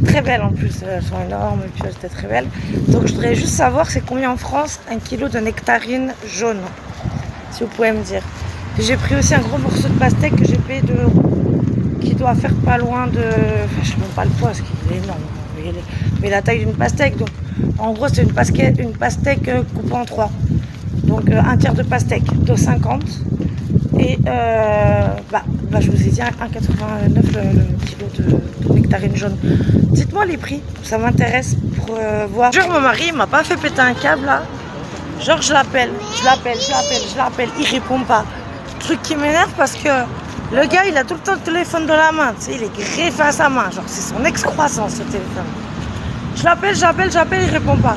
Très belles en plus, elles sont énormes et puis elles étaient très belles. Donc je voudrais juste savoir c'est combien en France 1 kilo de nectarine jaune, si vous pouvez me dire. J'ai pris aussi un gros morceau de pastèque que j'ai payé 2 €, qui doit faire pas loin de... Enfin, je ne sais même pas le poids parce qu'il est énorme, mais la taille d'une pastèque. Donc en gros c'est une pastèque coupée en 3. Donc un tiers de pastèque, 2,50 €. Et je vous ai dit 1,89 le kilo de nectarine jaune. Dites-moi les prix, ça m'intéresse pour voir. Genre mon mari il m'a pas fait péter un câble là. Genre je l'appelle, il répond pas. Truc qui m'énerve parce que le gars il a tout le temps le téléphone dans la main, tu sais, il est greffé à sa main, genre c'est son ex-croissance ce téléphone. Je l'appelle, il répond pas.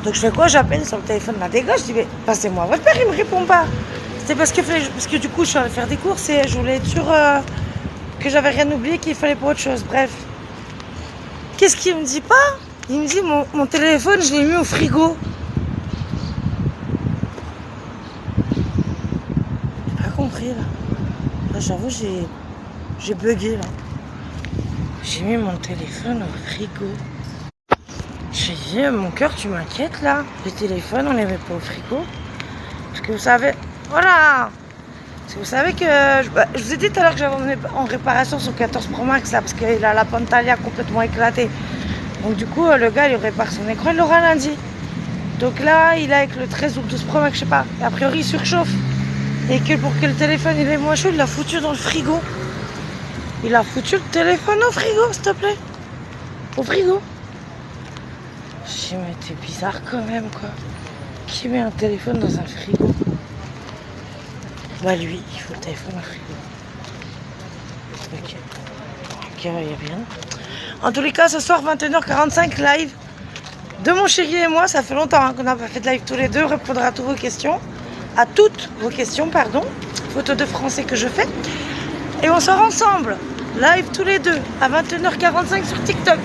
Donc je fais quoi? J'appelle sur le téléphone là des gars, je dis mais passez-moi votre père, il me répond pas. C'est parce que du coup je suis allée faire des courses et je voulais être sûre que j'avais rien oublié, qu'il fallait pas autre chose. Bref. Qu'est-ce qu'il me dit pas? Il me dit mon téléphone je l'ai mis au frigo. J'ai pas compris là. Là j'avoue j'ai bugué là. J'ai mis mon téléphone au frigo. J'ai dit mon cœur tu m'inquiètes là. Les téléphones on les met pas au frigo. Parce que vous savez... Voilà. Si vous savez que... je vous ai dit tout à l'heure que j'avais emmené en réparation sur 14 Pro Max là, parce qu'il a la Pantalia complètement éclatée. Donc du coup, le gars, il répare son écran, il l'aura lundi. Donc là, il est avec le 13 ou le 12 Pro Max, je sais pas. Et a priori, il surchauffe. Et que pour que le téléphone il est moins chaud, il l'a foutu dans le frigo. Il a foutu le téléphone au frigo, s'il te plaît. Au frigo. Je dis, mais t'es bizarre quand même, quoi. Qui met un téléphone dans un frigo? Bah lui, il faut le téléphone au frigo. Ok. Ok, il n'y a bien. En tous les cas, ce soir, 21h45, live de mon chéri et moi. Ça fait longtemps hein, qu'on n'a pas fait de live tous les deux. Répondre à toutes vos questions. À toutes vos questions, pardon. Photo de français que je fais. Et on sort ensemble. Live tous les deux à 21h45 sur TikTok.